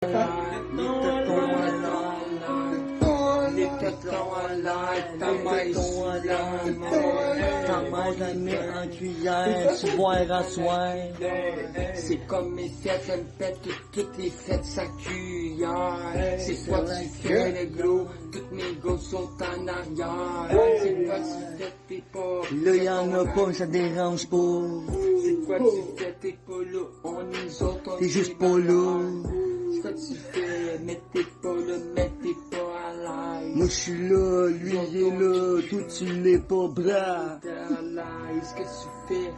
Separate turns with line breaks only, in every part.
Ta mère la met en cuillère, tu boiras soir.
C'est comme mes fêtes, elle me pète toutes les fêtes sa cuillère. C'est quoi tu fais le gros, toutes mes gosses sont en arrière. C'est quoi tu fais t'es pas.
Là y'en a pas, ça dérange pas.
C'est quoi tu fais t'es pas là, on nous autres on
T'es juste pas là.
C'est quoi tu fais, mais t'es pas là, mais t'es pas à l'aise.
Moi j'suis là, lui il est là, toi tu l'es pas bras.
T'es à l'aise, qu'est-ce que tu fais?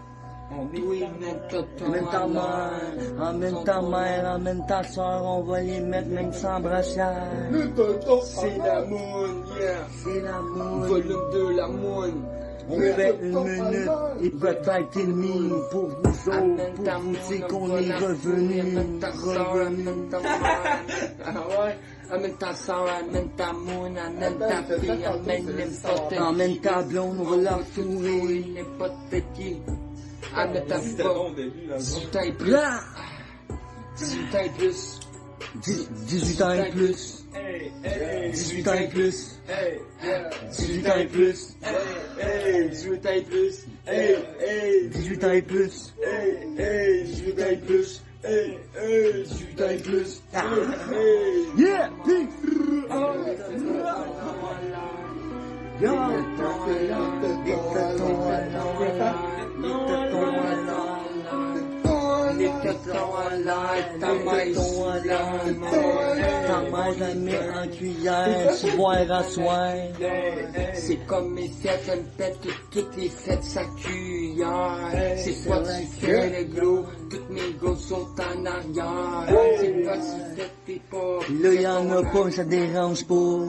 Oui, mène
Emmène ta mère, emmène ta mère, emmène ta soeur, on va les mettre même sans brassière.
C'est la moune, yeah.
C'est la moune.
Volume 2, la moune.
On fait une minute et peut-être demie pour vous autres, pour vous dire qu'on est revenu.
Amène ta soeur, amène ta mère. Ah ouais? Amène ta soeur, amène ta moune, amène ta fille, amène n'importe qui.
Emmène ta blonde, on va la fourrer.
N'importe qui. Amène ta fille. 18 ans et plus. 18 ans et plus.
18 ans et plus. 18 ans et plus. 18 ans et plus.
18 ans et plus.
18 ans et plus.
18 ans et plus. 18 ans et plus.
Yeah! Ta mère la met en cuillère, tu boiras soir.
C'est comme mes fêtes, elle me pète toutes les fêtes sa cuillère. C'est quoi tu fais le gros, toutes mes gosses sont en arrière. C'est quoi tu fais t'es pas.
Là y'en a pas, ça dérange pas.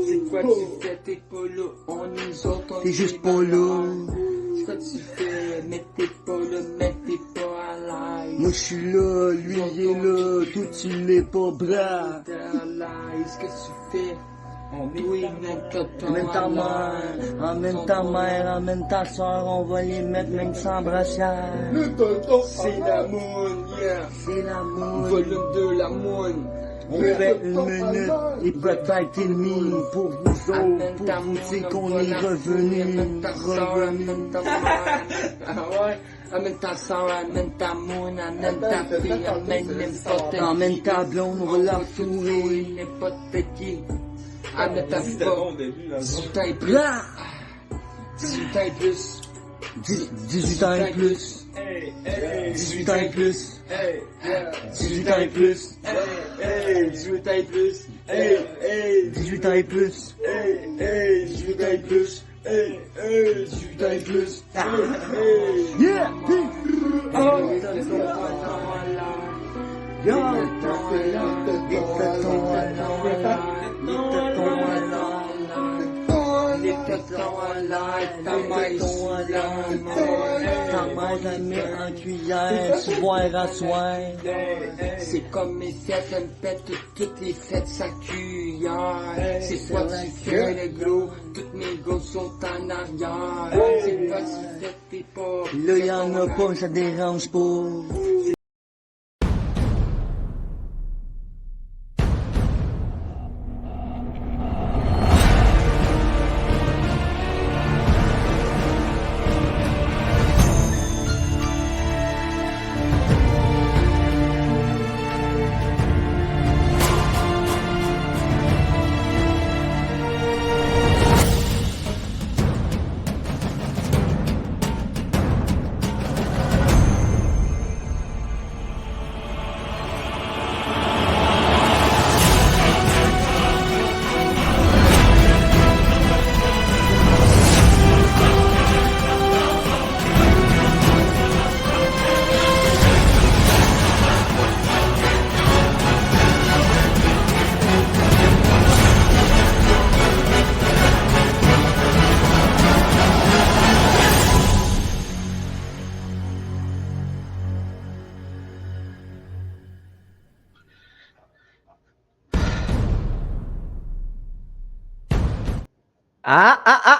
C'est quoi tu fais t'es pas là, on nous autres on
T'es juste pas là.
C'est quoi tu fais, mais t'es pas là, mais t'es pas à l'aise.
Moi j'suis là, lui il est là, toi tu l'es pas bras.
T'es à l'aise, qu'est-ce que tu fais? Oui,
Emmène ta mère, emmène ta mère, emmène ta soeur, on va les mettre même sans brassière.
C'est la moune, yeah.
C'est la moune.
Volume 2, la moune.
On fait une minute et peut-être demie pour vous autres, pour vous dire qu'on est revenu.
Amène ta soeur, amène ta mère. Ah ouais? Amène ta soeur, amène ta moune, amène ta fille, amène n'importe qui.
Emmène ta blonde, on va la fourrer.
N'importe qui. Amène ta fille. 18 ans et plus. 18 ans et plus.
18 ans et plus. 18 ans et plus. 18 ans et plus.
18 ans et plus.
18 ans et plus.
18 ans et plus. 18 ans et plus.
Yeah! Ta mère la met en cuillère, tu boiras soir.
C'est comme mes fêtes, elle me pète toutes les fêtes sa cuillère. C'est quoi tu fais le gros, toutes mes gosses sont en arrière. C'est quoi tu fais t'es pas.
Là y'en a pas, ça dérange pas.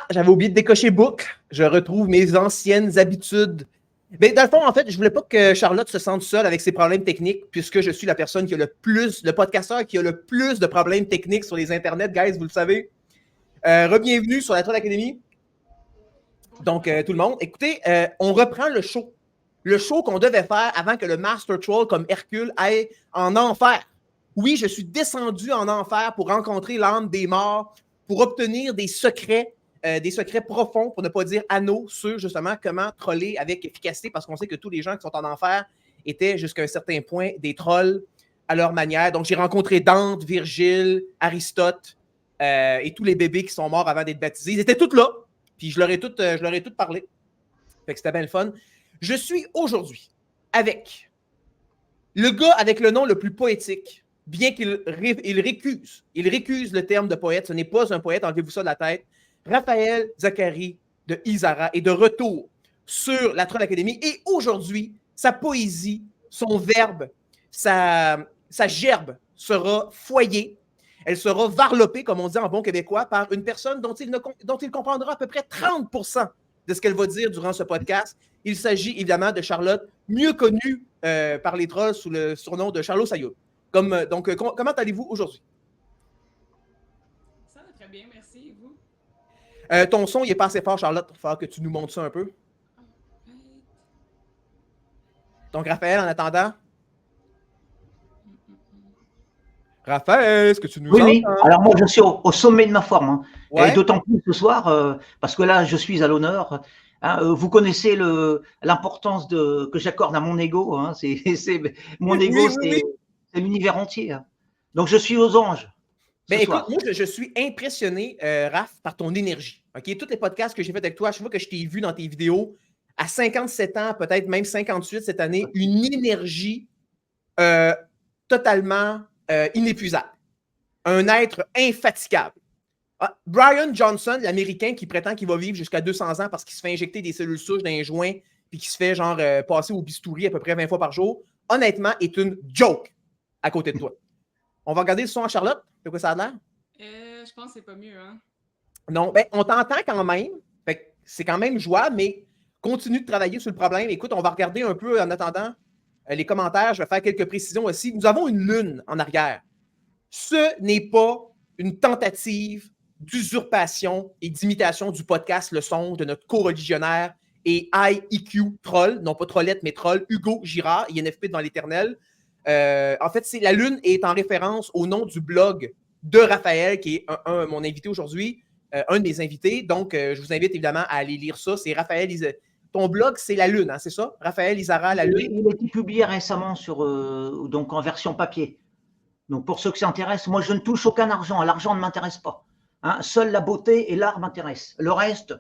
J'avais oublié de décocher book. Je retrouve mes anciennes habitudes Mais dans le fond, en fait, je voulais pas que Charlotte se sente seule avec ses problèmes techniques, puisque je suis la personne qui a le podcasteur qui a le plus de problèmes techniques sur les internets, guys, vous le savez. Bienvenue sur la Troll Academy. Donc, tout le monde, écoutez, on reprend le show. Le show qu'on devait faire avant que le Master Troll, comme Hercule, aille en enfer. Oui, je suis descendu en enfer pour rencontrer l'âme des morts, pour obtenir des secrets profonds, pour ne pas dire anneaux, sur justement comment troller avec efficacité, parce qu'on sait que tous les gens qui sont en enfer étaient jusqu'à un certain point des trolls à leur manière. Donc, j'ai rencontré Dante, Virgile, Aristote et tous les bébés qui sont morts avant d'être baptisés. Ils étaient tous là, puis je leur ai tous parlé. Fait que c'était bien le fun. Je suis aujourd'hui avec le gars avec le nom le plus poétique, bien qu'il récuse le terme de poète. Ce n'est pas un poète, enlevez-vous ça de la tête. Raphaël Zachary de Isara est de retour sur la Troll Academy et aujourd'hui, sa poésie, son verbe, sa gerbe sera foyée. Elle sera varlopée, comme on dit en bon québécois, par une personne dont il comprendra à peu près 30% de ce qu'elle va dire durant ce podcast. Il s'agit évidemment de Charlotte, mieux connue par les trolls sous le surnom de Charlot Sayoud. Donc, comment allez-vous aujourd'hui?
Ça va très bien, merci. Et vous?
Ton son, il n'est pas assez fort, Charlotte, pour faire que tu nous montres ça un peu. Donc, Raphaël, en attendant. Raphaël, est-ce que tu nous entends?
Oui. Alors moi, je suis au sommet de ma forme. Hein.
Ouais.
Et d'autant plus ce soir, parce que là, je suis à l'honneur. Hein, vous connaissez l'importance que j'accorde à mon ego. Hein. Mon ego, c'est l'univers entier. Hein. Donc, je suis aux anges.
Ben écoute, moi, je suis impressionné, Raph, par ton énergie. Okay? Tous les podcasts que j'ai fait avec toi, chaque fois que je t'ai vu dans tes vidéos, à 57 ans, peut-être même 58 cette année, une énergie totalement inépuisable. Un être infatigable. Brian Johnson, l'Américain qui prétend qu'il va vivre jusqu'à 200 ans parce qu'il se fait injecter des cellules souches dans les joints puis qui se fait genre passer au bistouri à peu près 20 fois par jour, honnêtement, est une joke à côté de toi. On va regarder le son à Charlotte. De quoi ça a l'air?
Je pense que c'est pas mieux, hein?
Non, ben, on t'entend quand même. C'est quand même jouable, mais continue de travailler sur le problème. Écoute, on va regarder un peu en attendant les commentaires. Je vais faire quelques précisions aussi. Nous avons une lune en arrière. Ce n'est pas une tentative d'usurpation et d'imitation du podcast Le Songe de notre co-religionnaire et IEQ troll, non pas trollette, mais troll, Hugo Girard, INFP dans l'éternel. En fait, la lune est en référence au nom du blog de Raphaël, qui est mon invité aujourd'hui, un de mes invités. Donc, je vous invite évidemment à aller lire ça. C'est Raphaël Isara. Ton blog, c'est La Lune, hein, c'est ça? Raphaël Isara, La Lune.
Il a été publié récemment donc en version papier. Donc, pour ceux qui s'intéressent, moi, je ne touche aucun argent. L'argent ne m'intéresse pas. Hein, seule la beauté et l'art m'intéressent. Le reste,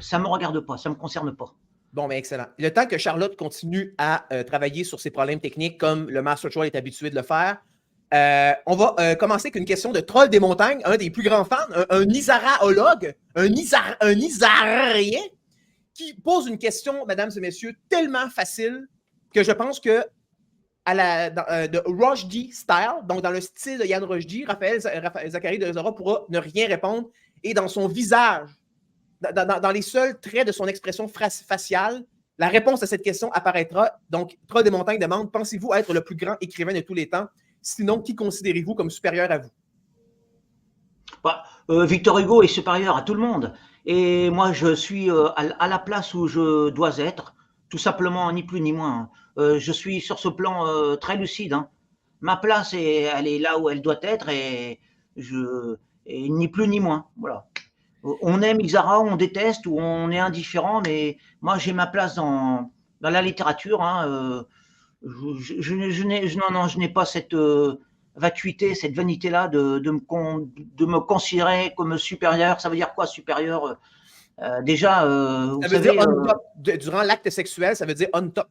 ça ne me regarde pas, ça ne me concerne pas.
Bon, bien, excellent. Le temps que Charlotte continue à travailler sur ses problèmes techniques, comme le Master Troll est habitué de le faire, on va commencer avec une question de Troll des montagnes, un des plus grands fans, un Isaraologue, un Isarien, qui pose une question, mesdames et messieurs, tellement facile que je pense que de Rushdie style, donc dans le style de Yann Rushdie, Raphaël Zachary de Isara pourra ne rien répondre et dans son visage, dans les seuls traits de son expression faciale, la réponse à cette question apparaîtra. Donc, Troll des montagnes demande, pensez-vous être le plus grand écrivain de tous les temps? Sinon, qui considérez-vous comme supérieur à vous?
Victor Hugo est supérieur à tout le monde. Et moi, je suis à la place où je dois être, tout simplement, ni plus ni moins. Je suis sur ce plan très lucide. Hein. Ma place, elle est là où elle doit être et ni plus ni moins. Voilà. On aime Isara, on déteste ou on est indifférent, mais moi, j'ai ma place dans la littérature. Hein. Je n'ai pas cette vacuité, cette vanité-là de me considérer comme supérieur. Ça veut dire quoi, supérieur? Déjà,
ça veut dire on top. Durant l'acte sexuel, ça veut dire on top.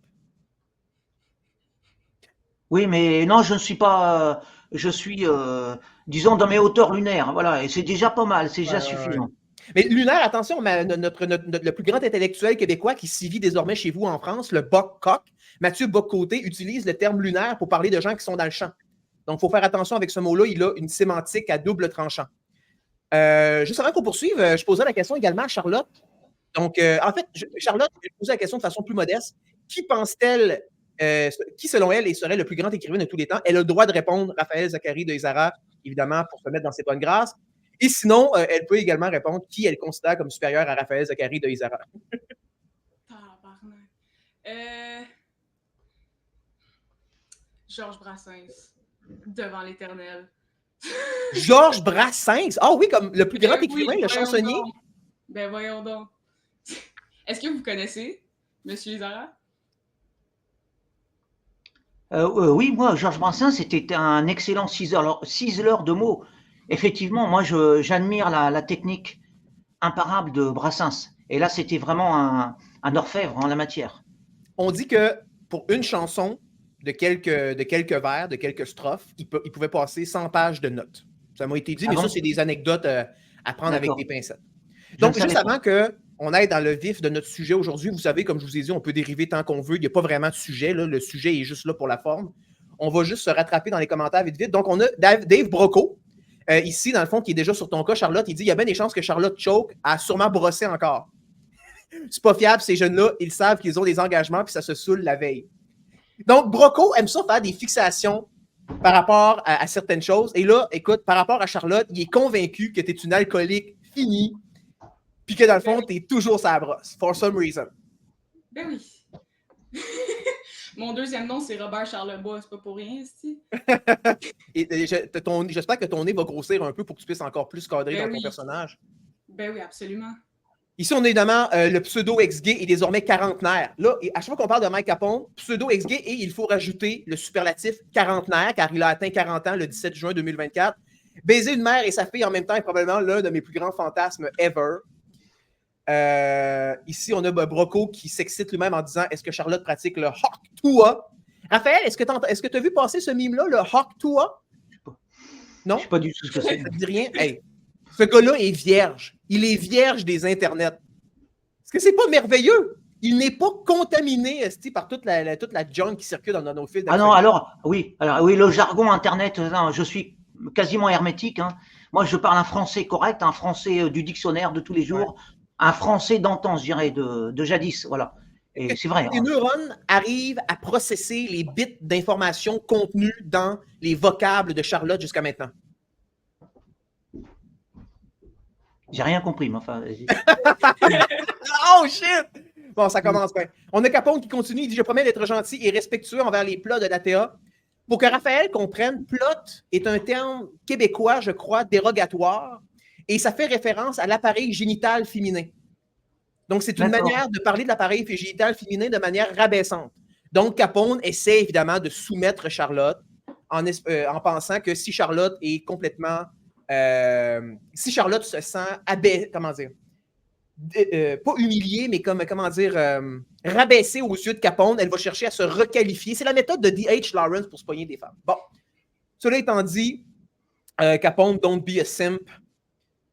Oui, mais non, je ne suis pas. Je suis, disons, dans mes hauteurs lunaires. Voilà, et c'est déjà pas mal, c'est déjà suffisant.
Mais lunaire, attention, le plus grand intellectuel québécois qui sévit désormais chez vous en France, le Boc-Coq, Mathieu Bock-Côté, utilise le terme lunaire pour parler de gens qui sont dans le champ. Donc, il faut faire attention avec ce mot-là. Il a une sémantique à double tranchant. Juste avant qu'on poursuive, je posais la question également à Charlotte. Donc, en fait, Charlotte, je posais la question de façon plus modeste. qui pense-t-elle, qui selon elle serait le plus grand écrivain de tous les temps? Elle a le droit de répondre Raphaël Zacharie de Izara, évidemment, pour se mettre dans ses bonnes grâces. Et sinon, elle peut également répondre qui elle considère comme supérieur à Raphaël Zacharie de Izara.
Tabarnak. Georges Brassens, devant l'éternel.
Georges Brassens? Ah oui, comme le plus grand
Oui,
écrivain, le
voyons
chansonnier?
donc. Ben voyons donc. Est-ce que vous connaissez Monsieur Izara?
Oui, moi, Georges Brassens, c'était un excellent ciseleur de mots. Effectivement, moi, j'admire la technique imparable de Brassens. Et là, c'était vraiment un orfèvre en la matière.
On dit que pour une chanson de quelques vers, de quelques strophes, il pouvait passer 100 pages de notes. Ça m'a été dit, mais ça, c'est des anecdotes à prendre avec des pincettes. Donc, juste avant qu'on aille dans le vif de notre sujet aujourd'hui, vous savez, comme je vous ai dit, on peut dériver tant qu'on veut. Il n'y a pas vraiment de sujet. Là. Le sujet est juste là pour la forme. On va juste se rattraper dans les commentaires vite, vite. Donc, on a Dave Broco, ici, dans le fond, qui est déjà sur ton cas, Charlotte. Il dit, il y a bien des chances que Charlotte choke à sûrement brosser encore. C'est pas fiable, ces jeunes-là. Ils savent qu'ils ont des engagements, puis ça se saoule la veille. Donc, Broco aime ça faire des fixations par rapport à certaines choses. Et là, écoute, par rapport à Charlotte, il est convaincu que tu es une alcoolique finie, puis que dans le fond, tu es toujours sa brosse, for some reason.
Ben oui. Mon deuxième nom, c'est Robert Charlebois, c'est pas pour rien, ici.
J'espère que ton nez va grossir un peu pour que tu puisses encore plus cadrer dans ton personnage.
Ben oui, absolument.
Ici, on a évidemment le pseudo ex-gay est désormais quarantenaire. Là, à chaque fois qu'on parle de Mike Capone, pseudo ex-gay, et il faut rajouter le superlatif quarantenaire, car il a atteint 40 ans le 17 juin 2024. Baiser une mère et sa fille en même temps est probablement l'un de mes plus grands fantasmes ever. Ici, on a Broco qui s'excite lui-même en disant « Est-ce que Charlotte pratique le Hawk Tua? » Raphaël, est-ce que tu as vu passer ce mime-là, le Hawk Tua? Non?
Je ne sais pas du tout ce que c'est.
Ça ne dit rien? Hey, ce gars-là est vierge. Il est vierge des internets. Est-ce que c'est pas merveilleux? Il n'est pas contaminé par toute la junk qui circule dans nos fils.
Ah non, alors oui, le jargon internet, non, je suis quasiment hermétique. Hein. Moi, je parle un français correct, un français du dictionnaire de tous les jours, un français d'antan, je dirais, de jadis. Voilà. Et c'est vrai.
Les neurones arrivent à processer les bits d'informations contenues dans les vocables de Charlotte jusqu'à maintenant.
J'ai rien compris, mais enfin.
Oh shit! Bon, ça commence bien. On a Capone qui continue. Il dit « Je promets d'être gentil et respectueux envers les plots de l'ATA. Pour que Raphaël comprenne, plot est un terme québécois, je crois, dérogatoire, et ça fait référence à l'appareil génital féminin. Donc, c'est une manière de parler de l'appareil génital féminin de manière rabaissante. Donc, Capone essaie évidemment de soumettre Charlotte en pensant que si Charlotte est complètement... si Charlotte se sent pas humiliée, mais rabaissée aux yeux de Capone, elle va chercher à se requalifier. C'est la méthode de D.H. Lawrence pour se pogner des femmes. Bon, cela étant dit, Capone, don't be a simp.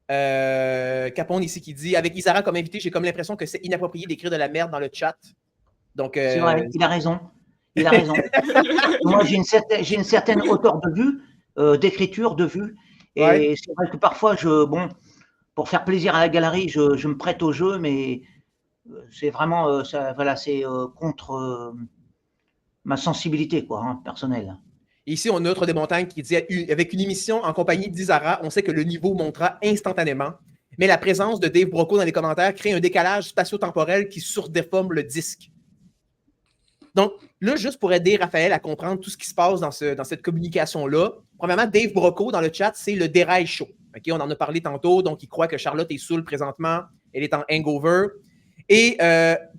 Capone ici qui dit « Avec Izara comme invité, j'ai comme l'impression que c'est inapproprié d'écrire de la merde dans le chat. » Donc,
c'est vrai, il a raison. Il a raison. Moi, j'ai une certaine hauteur de vue, d'écriture, de vue. Et c'est vrai que parfois, pour faire plaisir à la galerie, je me prête au jeu, mais c'est vraiment c'est contre ma sensibilité personnelle.
Ici, on a Autre des Montagnes qui dit « Avec une émission en compagnie d'Izara, on sait que le niveau montera instantanément, mais la présence de Dave Broco dans les commentaires crée un décalage spatio-temporel qui surdéforme le disque. » Donc, là, juste pour aider Raphaël à comprendre tout ce qui se passe dans cette communication-là, premièrement, Dave Broco dans le chat, c'est le dérail chaud. Okay, on en a parlé tantôt, donc il croit que Charlotte est saoule présentement, elle est en hangover. Et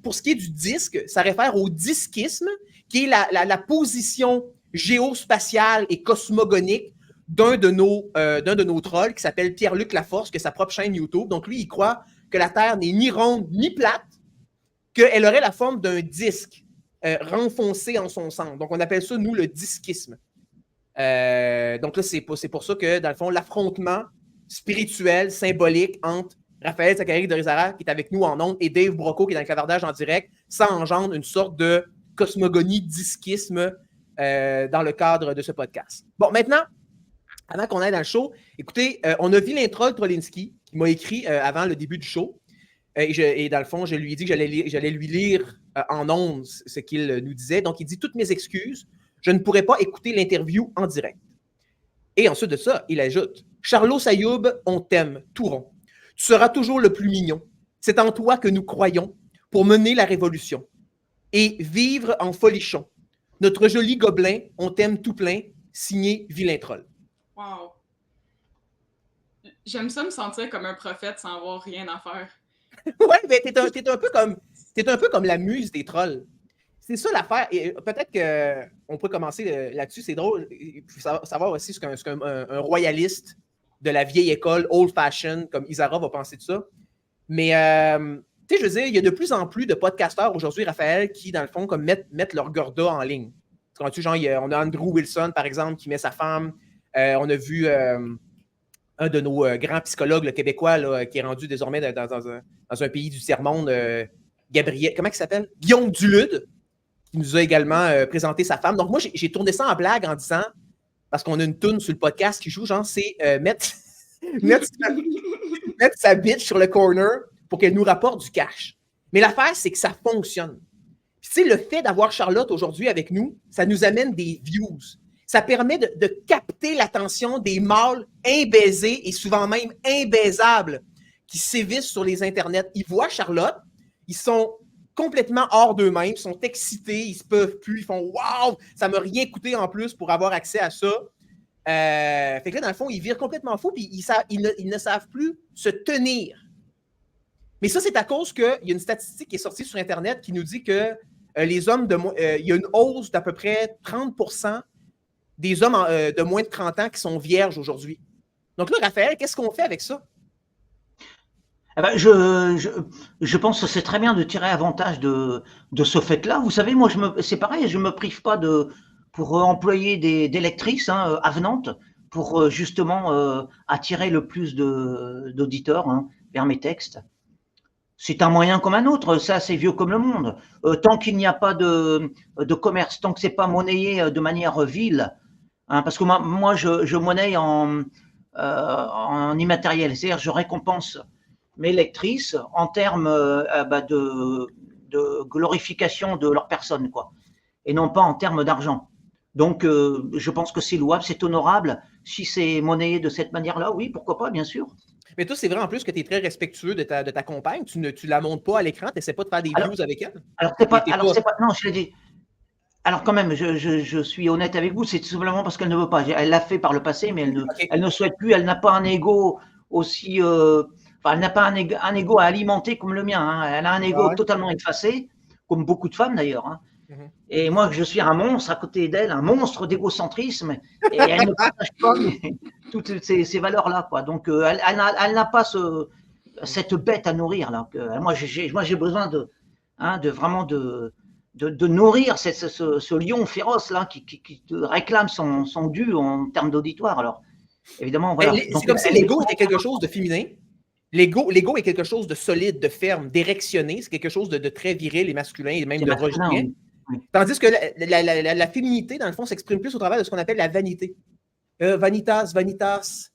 pour ce qui est du disque, ça réfère au disquisme, qui est la position géospatiale et cosmogonique d'un de nos trolls qui s'appelle Pierre-Luc Laforce, qui a sa propre chaîne YouTube. Donc lui, il croit que la Terre n'est ni ronde ni plate, qu'elle aurait la forme d'un disque renfoncé en son centre. Donc on appelle ça, nous, le disquisme. Donc là, c'est pour ça que, dans le fond, l'affrontement spirituel, symbolique entre Raphaël Zacharie de Izara, qui est avec nous en ondes, et Dave Broco, qui est dans le clavardage en direct, ça engendre une sorte de cosmogonie, disquisme dans le cadre de ce podcast. Bon, maintenant, avant qu'on aille dans le show, écoutez, on a vu l'intro de Trolinsky, qui m'a écrit avant le début du show. Et dans le fond, je lui ai dit que j'allais lui lire en ondes ce qu'il nous disait. Donc, il dit « Toutes mes excuses, je ne pourrais pas écouter l'interview en direct. » Et ensuite de ça, il ajoute « Charlot Sayoub, on t'aime, tout rond. Tu seras toujours le plus mignon. C'est en toi que nous croyons pour mener la révolution. Et vivre en folichon. Notre joli gobelin, on t'aime tout plein, signé Vilain Troll. »
Wow. J'aime ça me sentir comme un prophète sans avoir rien à faire.
Ouais, mais t'es un peu comme la muse des trolls. C'est ça l'affaire. Et peut-être qu'on peut commencer là-dessus. C'est drôle. Il faut savoir aussi ce qu'un royaliste de la vieille école, old-fashioned, comme Isara va penser de ça. Mais, tu sais, je veux dire, il y a de plus en plus de podcasteurs aujourd'hui, Raphaël, qui, dans le fond, comme mettent leur gorda en ligne. Genre, on a Andrew Wilson, par exemple, qui met sa femme. On a vu un de nos grands psychologues le québécois là, qui est rendu désormais dans un pays du tiers-monde, Gabriel, comment il s'appelle? Guillaume Dulude, qui nous a également présenté sa femme. Donc moi, j'ai tourné ça en blague en disant, parce qu'on a une toune sur le podcast qui joue, genre, c'est mettre sa bitch sur le corner pour qu'elle nous rapporte du cash. Mais l'affaire, c'est que ça fonctionne. Puis tu sais, le fait d'avoir Charlotte aujourd'hui avec nous, ça nous amène des views. Ça permet de capter l'attention des mâles imbaisés et souvent même imbaisables qui sévissent sur les internets. Ils voient Charlotte, ils sont complètement hors d'eux-mêmes, ils sont excités, ils se peuvent plus, ils font « Wow! Ça m'a rien coûté en plus pour avoir accès à ça. » Fait que là, dans le fond, ils virent complètement fous puis ils ne savent plus se tenir. Mais ça, c'est à cause qu'il y a une statistique qui est sortie sur Internet qui nous dit que les hommes il y a une hausse d'à peu près 30% des hommes de moins de 30 ans qui sont vierges aujourd'hui. Donc là, Raphaël, qu'est-ce qu'on fait avec ça?
Eh ben, je pense que c'est très bien de tirer avantage de ce fait-là. Vous savez, moi, c'est pareil, je ne me prive pas pour employer des lectrices avenantes pour justement attirer le plus d'auditeurs vers mes textes. C'est un moyen comme un autre, ça c'est vieux comme le monde. Tant qu'il n'y a pas de commerce, tant que c'est pas monnayé de manière vile, parce que moi je monnaie en immatériel, c'est-à-dire je récompense mes lectrices en termes de glorification de leur personne, quoi, et non pas en termes d'argent. Donc je pense que c'est louable, c'est honorable. Si c'est monnayé de cette manière-là, oui, pourquoi pas, bien sûr.
Mais toi, c'est vrai en plus que tu es très respectueux de ta compagne. Tu ne la montes pas à l'écran, tu n'essaies pas de faire des views avec elle.
Alors, non, je l'ai dit. Alors, quand même, je suis honnête avec vous, c'est tout simplement parce qu'elle ne veut pas. Elle l'a fait par le passé, mais elle ne souhaite plus. Elle n'a pas un ego aussi. Elle n'a pas un ego à alimenter comme le mien. Elle a un ego totalement effacé, comme beaucoup de femmes d'ailleurs. Et moi, je suis un monstre à côté d'elle, un monstre d'égocentrisme, et elle ne partage pas toutes ces valeurs-là, quoi. Donc, elle n'a pas cette bête à nourrir là. Moi, j'ai besoin de vraiment de nourrir ce lion féroce là qui réclame son dû en termes d'auditoire. Alors, évidemment, voilà.
C'est comme si l'ego était quelque chose de féminin. L'ego est quelque chose de solide, de ferme, d'érectionné. C'est quelque chose de très viril et masculin et même de rejeté. Tandis que la féminité, dans le fond, s'exprime plus au travers de ce qu'on appelle la vanité. Vanitas,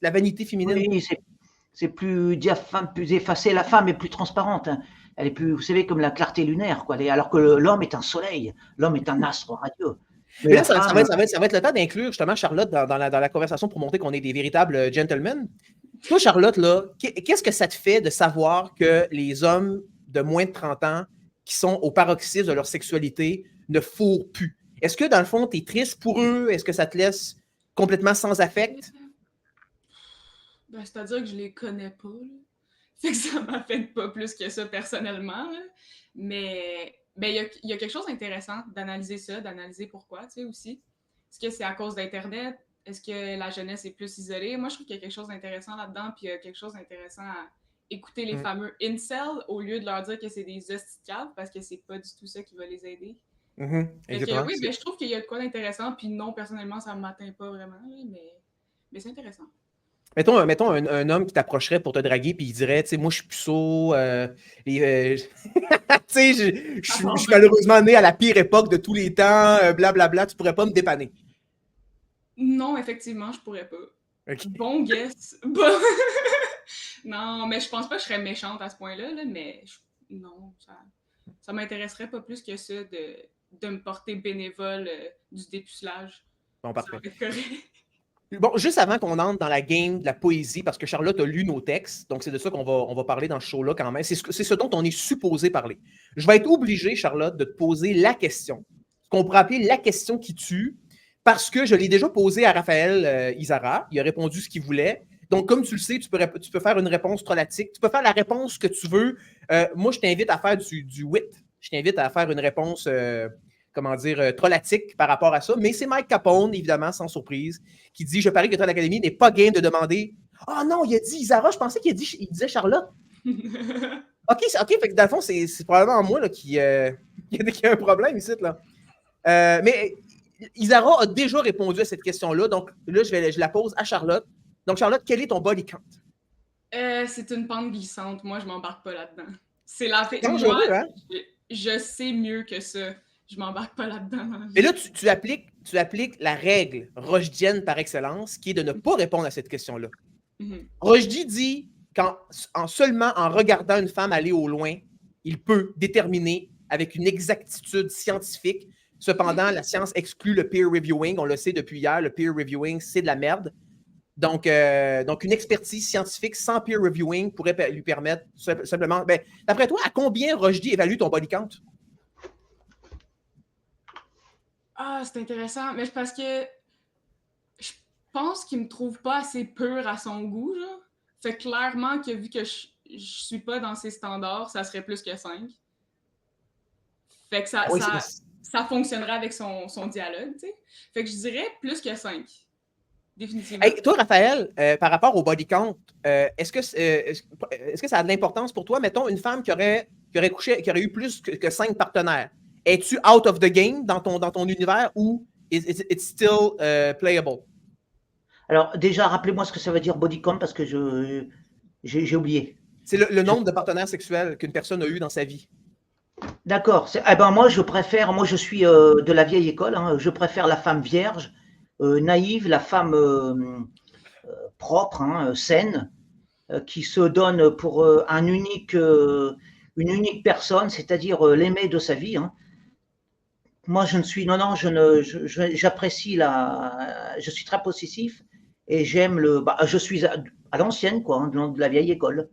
la vanité féminine.
Oui, c'est plus diaphane, plus effacé. La femme est plus transparente. Elle est plus, vous savez, comme la clarté lunaire, quoi. Alors que l'homme est un soleil, l'homme est un astre radieux.
Mais là, ça va être le temps d'inclure justement Charlotte dans la conversation pour montrer qu'on est des véritables gentlemen. Toi, Charlotte, là, qu'est-ce que ça te fait de savoir que les hommes de moins de 30 ans qui sont au paroxysme de leur sexualité ne fourrent plus? Est-ce que, dans le fond, tu es triste pour eux? Est-ce que ça te laisse complètement sans affect?
Ben, c'est-à-dire que je les connais pas. Là. Fait que ça m'affecte pas plus que ça personnellement. Là. Mais il y a quelque chose d'intéressant d'analyser ça, d'analyser pourquoi, tu sais, aussi. Est-ce que c'est à cause d'Internet? Est-ce que la jeunesse est plus isolée? Moi, je trouve qu'il y a quelque chose d'intéressant là-dedans, puis il y a quelque chose d'intéressant à écouter les fameux incels au lieu de leur dire que c'est des hosties de caves, parce que c'est pas du tout ça qui va les aider. Oui, mais je trouve qu'il y a de quoi d'intéressant, puis non, personnellement, ça ne m'atteint pas vraiment, mais c'est intéressant.
Mettons un homme qui t'approcherait pour te draguer, puis il dirait, tu sais, moi, je suis puceau, tu sais, je suis malheureusement né à la pire époque de tous les temps, blablabla, tu pourrais pas me dépanner.
Non, effectivement, je pourrais pas.
Okay.
Bon guess. Non, mais je pense pas que je serais méchante à ce point-là, là, mais non, ça m'intéresserait pas plus que ça de me porter bénévole du dépucelage.
Bon,
Ça
parfait.
va être correct.
Bon, juste avant qu'on entre dans la game de la poésie, parce que Charlotte a lu nos textes, donc c'est de ça on va parler dans ce show-là quand même. C'est ce dont on est supposé parler. Je vais être obligé, Charlotte, de te poser la question, ce qu'on pourrait appeler la question qui tue, parce que je l'ai déjà posée à Raphaël Izara. Il a répondu ce qu'il voulait. Donc, comme tu le sais, tu peux faire une réponse trolatique. Tu peux faire la réponse que tu veux. Moi, je t'invite à faire du wit. Je t'invite à faire une réponse, trollatique par rapport à ça. Mais c'est Mike Capone, évidemment, sans surprise, qui dit « Je parie que Troll Academy n'est pas game de demander... » Ah non, il a dit Izara. Je pensais il disait Charlotte. OK, fait que dans le fond, c'est probablement moi là, qui a un problème ici. Là. Mais Izara a déjà répondu à cette question-là. Donc là, je la pose à Charlotte. Donc, Charlotte, quel est ton body count?
C'est une pente glissante. Moi, je m'embarque pas là-dedans. C'est la fête. Moi,
hein?
je sais mieux que ça. Je m'embarque pas là-dedans.
Mais là, tu appliques la règle rochdienne par excellence, qui est de ne pas répondre à cette question-là. Rochdi dit seulement en regardant une femme aller au loin, il peut déterminer avec une exactitude scientifique. Cependant, la science exclut le peer reviewing. On le sait depuis hier, le peer reviewing, c'est de la merde. Donc, une expertise scientifique sans peer reviewing pourrait lui permettre simplement... Ben, d'après toi, à combien Rochdi évalue ton body count?
Ah, c'est intéressant. Mais c'est parce que je pense qu'il me trouve pas assez pur à son goût, genre. Fait clairement que vu que je suis pas dans ses standards, ça serait plus que 5. Fait que ça fonctionnerait avec son dialogue, tu sais. Fait que je dirais plus que 5. Définitivement.
Hey, toi, Raphaël, par rapport au body count, est-ce que ça a de l'importance pour toi? Mettons, une femme qui aurait eu plus que 5 partenaires. Es-tu out of the game dans ton univers ou it's still playable?
Alors, déjà, rappelez-moi ce que ça veut dire body count parce que j'ai oublié.
C'est le nombre de partenaires sexuels qu'une personne a eu dans sa vie.
D'accord. Moi, je suis de la vieille école. Hein, je préfère la femme vierge, naïve, la femme propre, hein, saine, qui se donne pour une unique personne, c'est-à-dire l'aimer de sa vie. Hein. Moi, j'apprécie je suis très possessif et j'aime je suis à l'ancienne, quoi, hein, de la vieille école.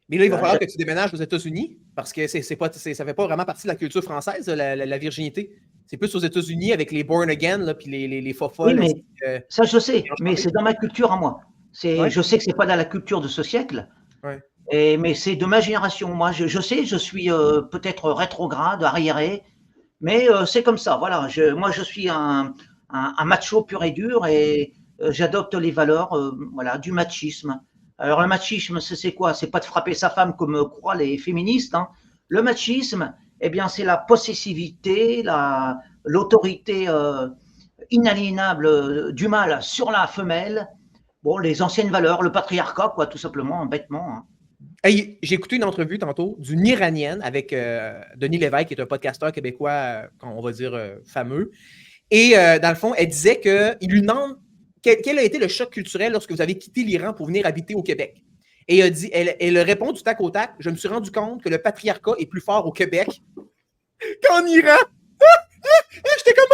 Mais là, il va falloir que tu déménages aux États-Unis parce que ça ne fait pas vraiment partie de la culture française, la virginité. C'est plus aux États-Unis avec les born again, là, puis les faux-folles.
Oui, mais ça, je sais, mais c'est dans ma culture à moi. Je sais que ce n'est pas dans la culture de ce siècle, mais c'est de ma génération. Moi, je sais, je suis peut-être rétrograde, arriéré, mais c'est comme ça. Voilà. Moi, je suis un macho pur et dur et j'adopte les valeurs du machisme. Alors, le machisme, c'est quoi? C'est pas de frapper sa femme comme croient les féministes. Hein. Le machisme, eh bien, c'est la possessivité, l'autorité inaliénable du mâle sur la femelle. Bon, les anciennes valeurs, le patriarcat, quoi, tout simplement, bêtement. Hein.
Hey, j'ai écouté une entrevue tantôt d'une Iranienne avec Denis Lévesque, qui est un podcasteur québécois, on va dire, fameux. Et dans le fond, elle disait qu'il lui demande quel a été le choc culturel lorsque vous avez quitté l'Iran pour venir habiter au Québec. Et elle répond du tac au tac, je me suis rendu compte que le patriarcat est plus fort au Québec qu'en Iran. J'étais comme...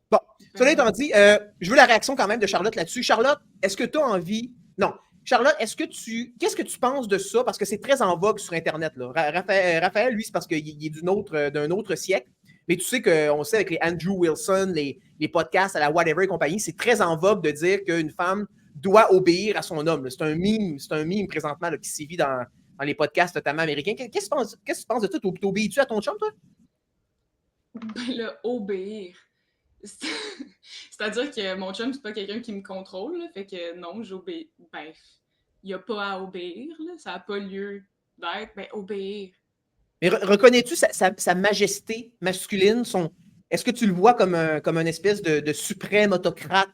Bon, cela étant dit, je veux la réaction quand même de Charlotte là-dessus. Charlotte, est-ce que tu as envie... Non. Charlotte, qu'est-ce que tu penses de ça? Parce que c'est très en vogue sur Internet. Là. Raphaël, lui, c'est parce qu'il est d'un autre siècle. Mais tu sais qu'on sait avec les Andrew Wilson, les podcasts à la Whatever et compagnie, c'est très en vogue de dire qu'une femme doit obéir à son homme. C'est un meme présentement là, qui sévit dans les podcasts notamment américains. Qu'est-ce que tu penses de ça? T'obéis-tu à ton chum, toi?
Ben là, obéir. C'est-à-dire que mon chum, c'est pas quelqu'un qui me contrôle. Là, fait que non, j'obéis. Ben, il n'y a pas à obéir. Là, ça n'a pas lieu d'être. Ben, obéir.
Mais reconnais-tu sa majesté masculine? Est-ce que tu le vois comme un espèce de suprême autocrate?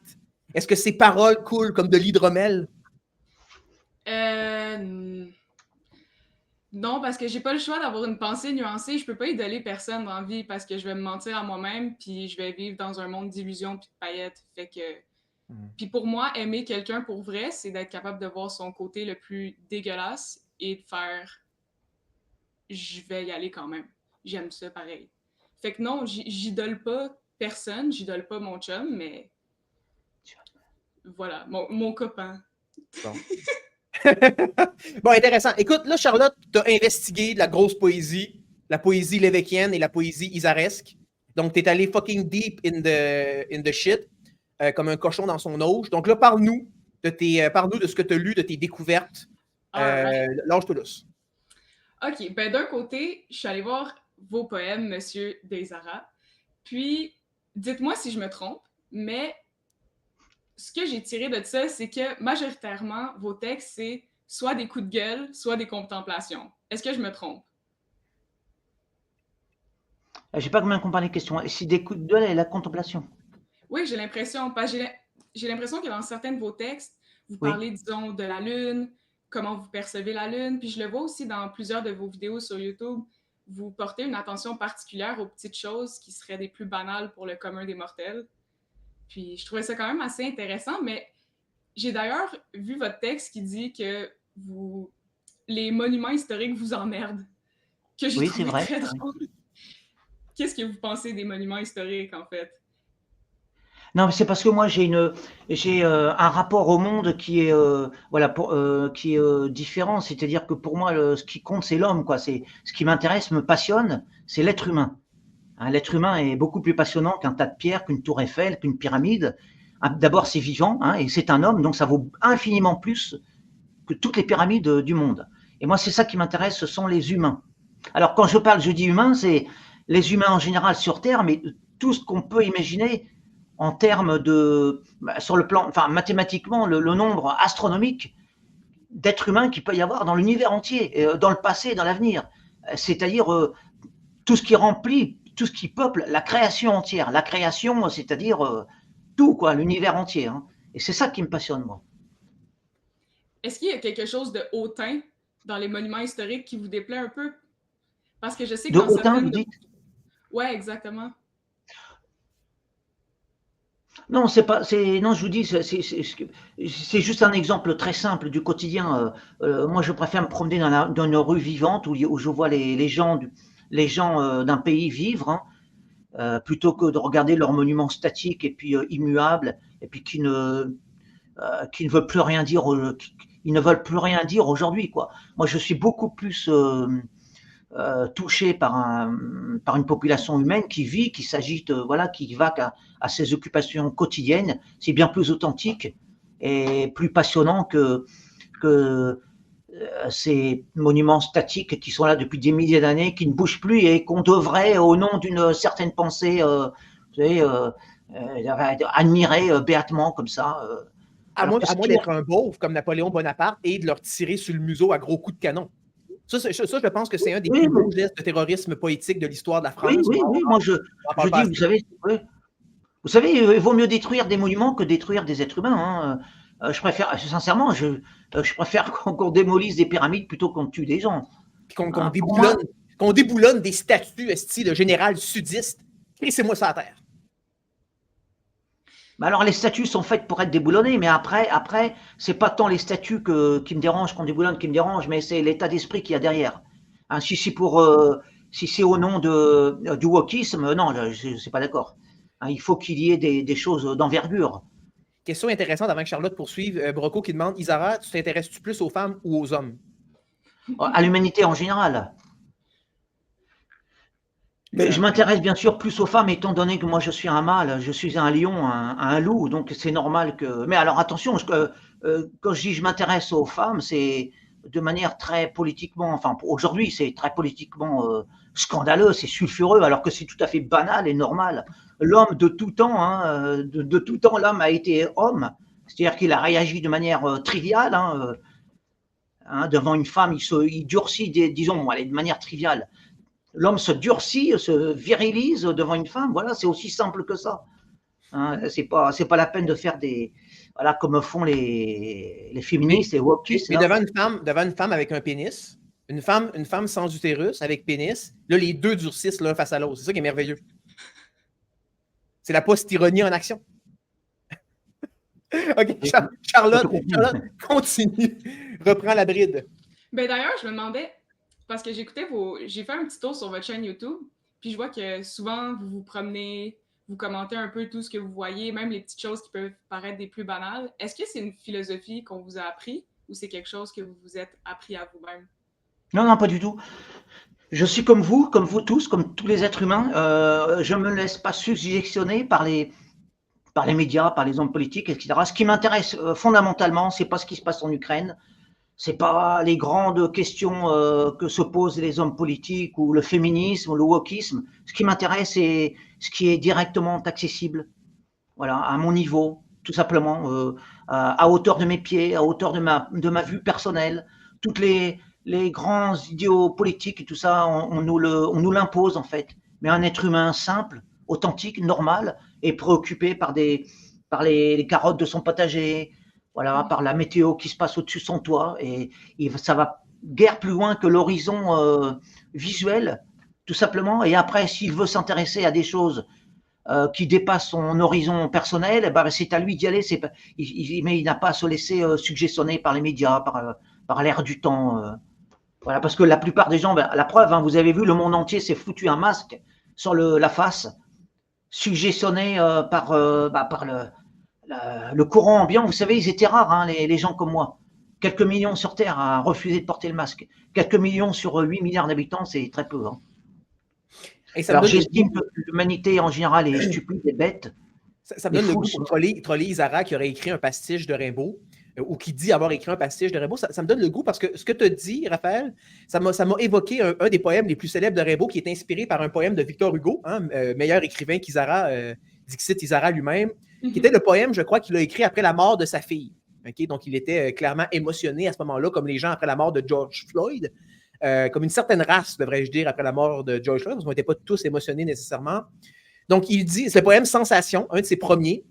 Est-ce que ses paroles coulent comme de l'hydromel?
Non, parce que j'ai pas le choix d'avoir une pensée nuancée. Je peux pas idoler personne dans la vie parce que je vais me mentir à moi-même puis je vais vivre dans un monde d'illusions puis de paillettes. Fait que Puis pour moi, aimer quelqu'un pour vrai, c'est d'être capable de voir son côté le plus dégueulasse et de faire « je vais y aller quand même. J'aime ça pareil ». Fait que non, j'idole pas personne, j'idole pas mon chum, mais voilà, mon copain.
Bon. Bon, intéressant. Écoute, là, Charlotte, tu as investigué de la grosse poésie, la poésie lévéquienne et la poésie isaresque. Donc, tu es allé fucking deep in the shit, comme un cochon dans son auge. Donc là, parle-nous de ce que tu as lu, de tes découvertes. Lâche-toi lousse.
OK, ben d'un côté, je suis allée voir vos poèmes, Monsieur Desara. Puis, dites-moi si je me trompe, mais ce que j'ai tiré de ça, c'est que majoritairement, vos textes, c'est soit des coups de gueule, soit des contemplations. Est-ce que je me trompe?
J'ai pas bien compris les questions. Si des coups de gueule et la contemplation.
Oui, j'ai l'impression. J'ai l'impression que dans certains de vos textes, vous parlez, disons, de la Lune, comment vous percevez la Lune. Puis je le vois aussi dans plusieurs de vos vidéos sur YouTube. Vous portez une attention particulière aux petites choses qui seraient des plus banales pour le commun des mortels. Puis je trouvais ça quand même assez intéressant, mais j'ai d'ailleurs vu votre texte qui dit que les monuments historiques vous emmerdent, que j'ai trouvé très drôle. Qu'est-ce que vous pensez des monuments historiques, en fait?
Non, mais c'est parce que moi j'ai un rapport au monde qui est qui est différent. C'est-à-dire que pour moi, ce qui compte, c'est l'homme, quoi. C'est ce qui m'intéresse, me passionne, c'est l'être humain. Hein, l'être humain est beaucoup plus passionnant qu'un tas de pierres, qu'une tour Eiffel, qu'une pyramide. D'abord, c'est vivant, hein, et c'est un homme, donc ça vaut infiniment plus que toutes les pyramides du monde. Et moi, c'est ça qui m'intéresse, ce sont les humains. Alors, quand je dis humains, c'est les humains en général sur Terre, mais tout ce qu'on peut imaginer en termes sur le plan, enfin, mathématiquement, le nombre astronomique d'êtres humains qu'il peut y avoir dans l'univers entier, dans le passé et dans l'avenir. C'est-à-dire tout ce qui remplit, tout ce qui peuple la création entière. La création, c'est-à-dire tout, quoi, l'univers entier. Hein. Et c'est ça qui me passionne, moi.
Est-ce qu'il y a quelque chose de hautain dans les monuments historiques qui vous déplaît un peu? Parce que je sais que dans
hautain, vous dites?
Ouais, exactement.
Non, non, je vous dis, c'est juste un exemple très simple du quotidien. Moi, je préfère me promener dans une rue vivante où je vois les gens d'un pays vivre, hein, plutôt que de regarder leurs monuments statiques et puis immuables, et puis qui ne veulent plus rien dire, ils ne veulent plus rien dire aujourd'hui, quoi. Moi, je suis beaucoup plus touché par une population humaine qui vit, qui s'agite, voilà, qui va à ses occupations quotidiennes. C'est bien plus authentique et plus passionnant que ces monuments statiques qui sont là depuis des milliers d'années, qui ne bougent plus et qu'on devrait, au nom d'une certaine pensée, vous savez, admirer béatement comme ça.
À moins d'être un beauf comme Napoléon Bonaparte et de leur tirer sur le museau à gros coups de canon. Ça, je pense que c'est un des plus beaux gestes de terrorisme poétique de l'histoire de la France.
Oui, moi je dis, vous savez, il vaut mieux détruire des monuments que détruire des êtres humains. Hein. Je préfère, sincèrement, je préfère qu'on démolisse des pyramides plutôt qu'on tue des gens.
Puis qu'on déboulonne des statues style général sudiste. Crissez-moi ça à terre.
Alors les statues sont faites pour être déboulonnées, mais après, c'est pas tant les statues qui me dérangent, qu'on déboulonne, qui me dérangent, mais c'est l'état d'esprit qu'il y a derrière. Hein, si c'est au nom du wokisme, non, je suis pas d'accord. Hein, il faut qu'il y ait des choses d'envergure.
Question intéressante avant que Charlotte poursuive. Broco qui demande, Isara, tu t'intéresses-tu plus aux femmes ou aux hommes?
À l'humanité en général. Mais je m'intéresse bien sûr plus aux femmes, étant donné que moi je suis un mâle, je suis un lion, un loup, donc c'est normal que. Mais alors attention, quand je dis je m'intéresse aux femmes, c'est de manière très politiquement, enfin aujourd'hui c'est très politiquement scandaleux, c'est sulfureux, alors que c'est tout à fait banal et normal. L'homme de tout temps, hein, de tout temps, l'homme a été homme, c'est-à-dire qu'il a réagi de manière triviale, hein, devant une femme, il durcit, disons, de manière triviale. L'homme se durcit, se virilise devant une femme. Voilà, c'est aussi simple que ça. Hein, c'est pas la peine de faire voilà, comme font les féministes, les wokistes.
Mais devant une femme avec un pénis, une femme sans utérus avec pénis, là, les deux durcissent l'un face à l'autre. C'est ça qui est merveilleux. C'est la post-ironie en action. OK, Charlotte, continue. Reprends la bride.
Ben d'ailleurs, je me demandais, parce que j'ai fait un petit tour sur votre chaîne YouTube, puis je vois que souvent, vous vous promenez, vous commentez un peu tout ce que vous voyez, même les petites choses qui peuvent paraître des plus banales. Est-ce que c'est une philosophie qu'on vous a appris ou c'est quelque chose que vous vous êtes appris à vous-même?
Non, non, pas du tout. Je suis comme vous tous, comme tous les êtres humains. Je ne me laisse pas suggestionner par les médias, par les hommes politiques, etc. Ce qui m'intéresse fondamentalement, c'est pas ce qui se passe en Ukraine, c'est pas les grandes questions que se posent les hommes politiques ou le féminisme ou le wokisme. Ce qui m'intéresse, c'est ce qui est directement accessible, voilà, à mon niveau, tout simplement, à hauteur de mes pieds, à hauteur de ma vue personnelle. Toutes les grands idéaux politiques et tout ça, on nous l'impose en fait. Mais un être humain simple, authentique, normal, est préoccupé par les carottes de son potager, voilà, par la météo qui se passe au-dessus de son toit, et ça va guère plus loin que l'horizon visuel, tout simplement. Et après, s'il veut s'intéresser à des choses qui dépassent son horizon personnel, ben, c'est à lui d'y aller. Mais il n'a pas à se laisser suggestionner par les médias, par l'air du temps. Voilà, parce que la plupart des gens, ben, la preuve, hein, vous avez vu, le monde entier s'est foutu un masque sur la face, suggestionné par le courant ambiant. Vous savez, ils étaient rares, hein, les gens comme moi. Quelques millions sur Terre à refuser de porter le masque. Quelques millions sur 8 milliards d'habitants, c'est très peu. Hein. Alors j'estime que l'humanité en général est stupide et bête.
Ça me donne le goût pour troller Isara qui aurait écrit un pastiche de Rimbaud, ou qui dit avoir écrit un pastiche de Rimbaud. Ça me donne le goût parce que ce que tu as dit, Raphaël, ça m'a évoqué un des poèmes les plus célèbres de Rimbaud qui est inspiré par un poème de Victor Hugo, hein, meilleur écrivain qu'Isara, Dixit Isara lui-même, qui était le poème, je crois, qu'il a écrit après la mort de sa fille. Okay? Donc, il était clairement émotionné à ce moment-là, comme les gens après la mort de George Floyd. Comme une certaine race, devrais-je dire, après la mort de George Floyd, parce qu'on n'était pas tous émotionnés nécessairement. Donc, il dit, c'est le poème Sensation, un de ses premiers.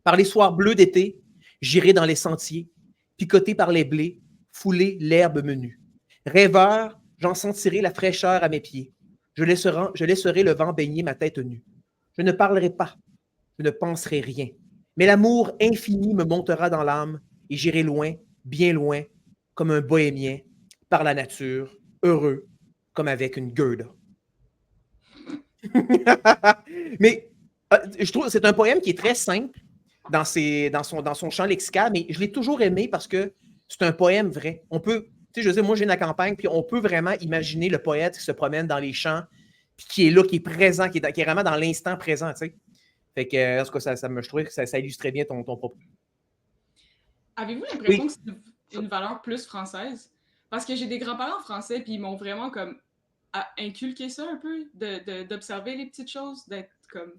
Par les soirs bleus d'été, j'irai dans les sentiers, picoté par les blés, fouler l'herbe menue. Rêveur, j'en sentirai la fraîcheur à mes pieds. Je laisserai le vent baigner ma tête nue. Je ne parlerai pas, je ne penserai rien. Mais l'amour infini me montera dans l'âme et j'irai loin, bien loin, comme un bohémien, par la nature, heureux, comme avec une Gerda. Mais je trouve que c'est un poème qui est très simple dans son champ lexical, mais je l'ai toujours aimé parce que c'est un poème vrai. On peut, tu sais, je veux dire, moi j'ai une campagne, puis on peut vraiment imaginer le poète qui se promène dans les champs, puis qui est là, qui est présent, qui est vraiment dans l'instant présent, tu sais. Fait que, en tout cas, je trouvais que ça illustrait bien ton propos.
Avez-vous l'impression que c'est une valeur plus française? Parce que j'ai des grands-parents français, puis ils m'ont vraiment comme inculqué ça un peu, d'observer les petites choses, d'être comme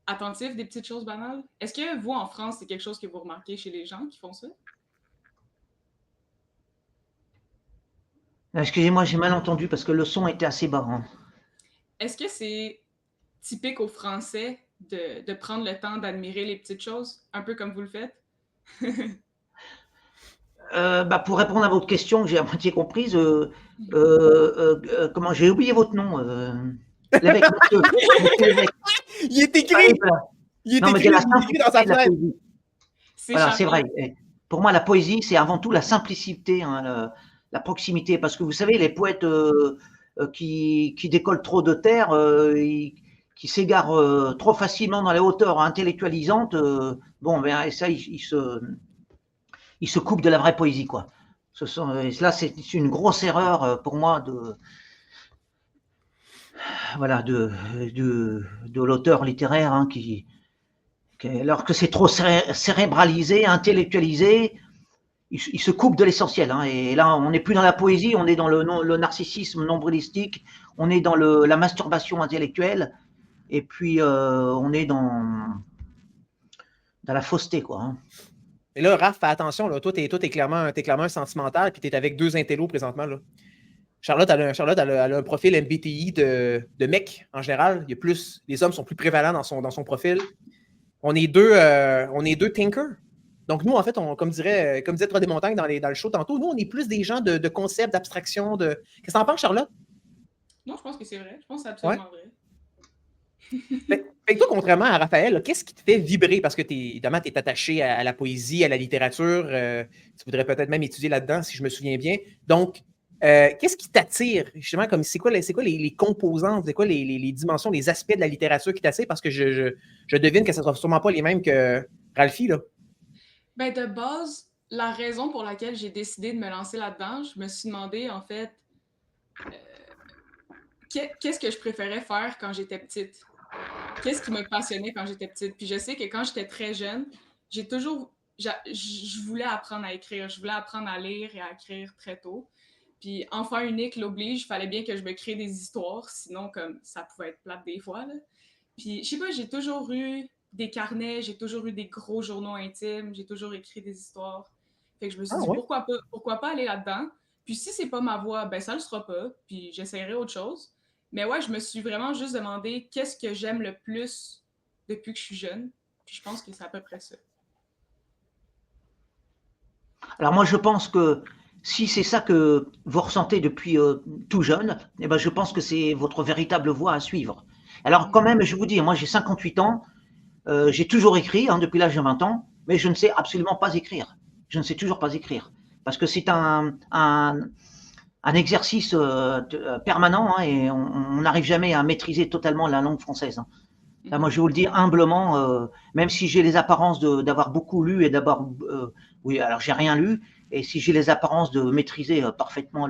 attentif des petites choses banales. Est-ce que vous, en France, c'est quelque chose que vous remarquez chez les gens qui font ça?
Excusez-moi, j'ai mal entendu parce que le son était assez bas. Hein.
Est-ce que c'est typique aux Français de prendre le temps d'admirer les petites choses, un peu comme vous le faites?
Pour répondre à votre question que j'ai à moitié comprise, comment j'ai oublié votre nom l'évêque, monsieur l'évêque.
Il est écrit! Il est écrit dans sa fenêtre.
Voilà, c'est vrai. Pour moi, la poésie, c'est avant tout la simplicité, hein, la proximité. Parce que vous savez, les poètes qui décollent trop de terre, qui s'égarent trop facilement dans les hauteurs intellectualisantes, et ça, ils se coupent de la vraie poésie, quoi. Là, c'est une grosse erreur pour moi de l'auteur littéraire, hein, alors que c'est trop cérébralisé, intellectualisé, il se coupe de l'essentiel. Hein, et là, on n'est plus dans la poésie, on est dans le narcissisme nombrilistique, on est dans la masturbation intellectuelle, et puis on est dans la fausseté, quoi. Hein.
Et là, Raph, fais attention, là. Toi, t'es clairement un sentimental, puis t'es avec 2 intellos présentement, là. Charlotte, elle a un profil MBTI de mec, en général. Les hommes sont plus prévalents dans son profil. On est deux thinkers. Donc, nous, en fait, comme disait Trois des Montagnes dans le show tantôt, nous, on est plus des gens de concepts, d'abstraction. Qu'est-ce que t'en penses, Charlotte?
Non, je pense que c'est vrai. Je pense que c'est absolument vrai.
Fait que toi, contrairement à Raphaël, là, qu'est-ce qui te fait vibrer? Parce que évidemment, tu es attaché à la poésie, à la littérature. Tu voudrais peut-être même étudier là-dedans, si je me souviens bien. Donc, qu'est-ce qui t'attire? Justement, comme c'est quoi les composantes, c'est quoi les dimensions, les aspects de la littérature qui t'attirent? Parce que je devine que ça ne sera sûrement pas les mêmes que Ralphie, là.
Ben, de base, la raison pour laquelle j'ai décidé de me lancer là-dedans, je me suis demandé, en fait, qu'est-ce que je préférais faire quand j'étais petite? Qu'est-ce qui me passionnait quand j'étais petite? Puis je sais que quand j'étais très jeune, j'ai toujours... Je voulais apprendre à écrire. Je voulais apprendre à lire et à écrire très tôt. Puis enfant unique l'oblige, il fallait bien que je me crée des histoires, sinon comme ça pouvait être plate des fois, là. Puis je sais pas, j'ai toujours eu des carnets, j'ai toujours eu des gros journaux intimes, j'ai toujours écrit des histoires. Fait que je me suis
Ah
dit
ouais?
pourquoi pas aller là-dedans? Puis si c'est pas ma voie, ben ça le sera pas, puis j'essaierai autre chose. Mais ouais, je me suis vraiment juste demandé qu'est-ce que j'aime le plus depuis que je suis jeune. Puis je pense que c'est à peu près ça.
Alors moi, je pense que si c'est ça que vous ressentez depuis tout jeune, eh ben, je pense que c'est votre véritable voie à suivre. Alors quand même, je vous dis, moi j'ai 58 ans, j'ai toujours écrit hein, depuis l'âge de 20 ans, mais je ne sais absolument pas écrire. Je ne sais toujours pas écrire. Parce que c'est un exercice permanent hein, et on n'arrive jamais à maîtriser totalement la langue française. Hein. Là, moi, je vous le dis humblement, même si j'ai les apparences d'avoir beaucoup lu et d'avoir, oui, alors j'ai rien lu, et si j'ai les apparences de maîtriser parfaitement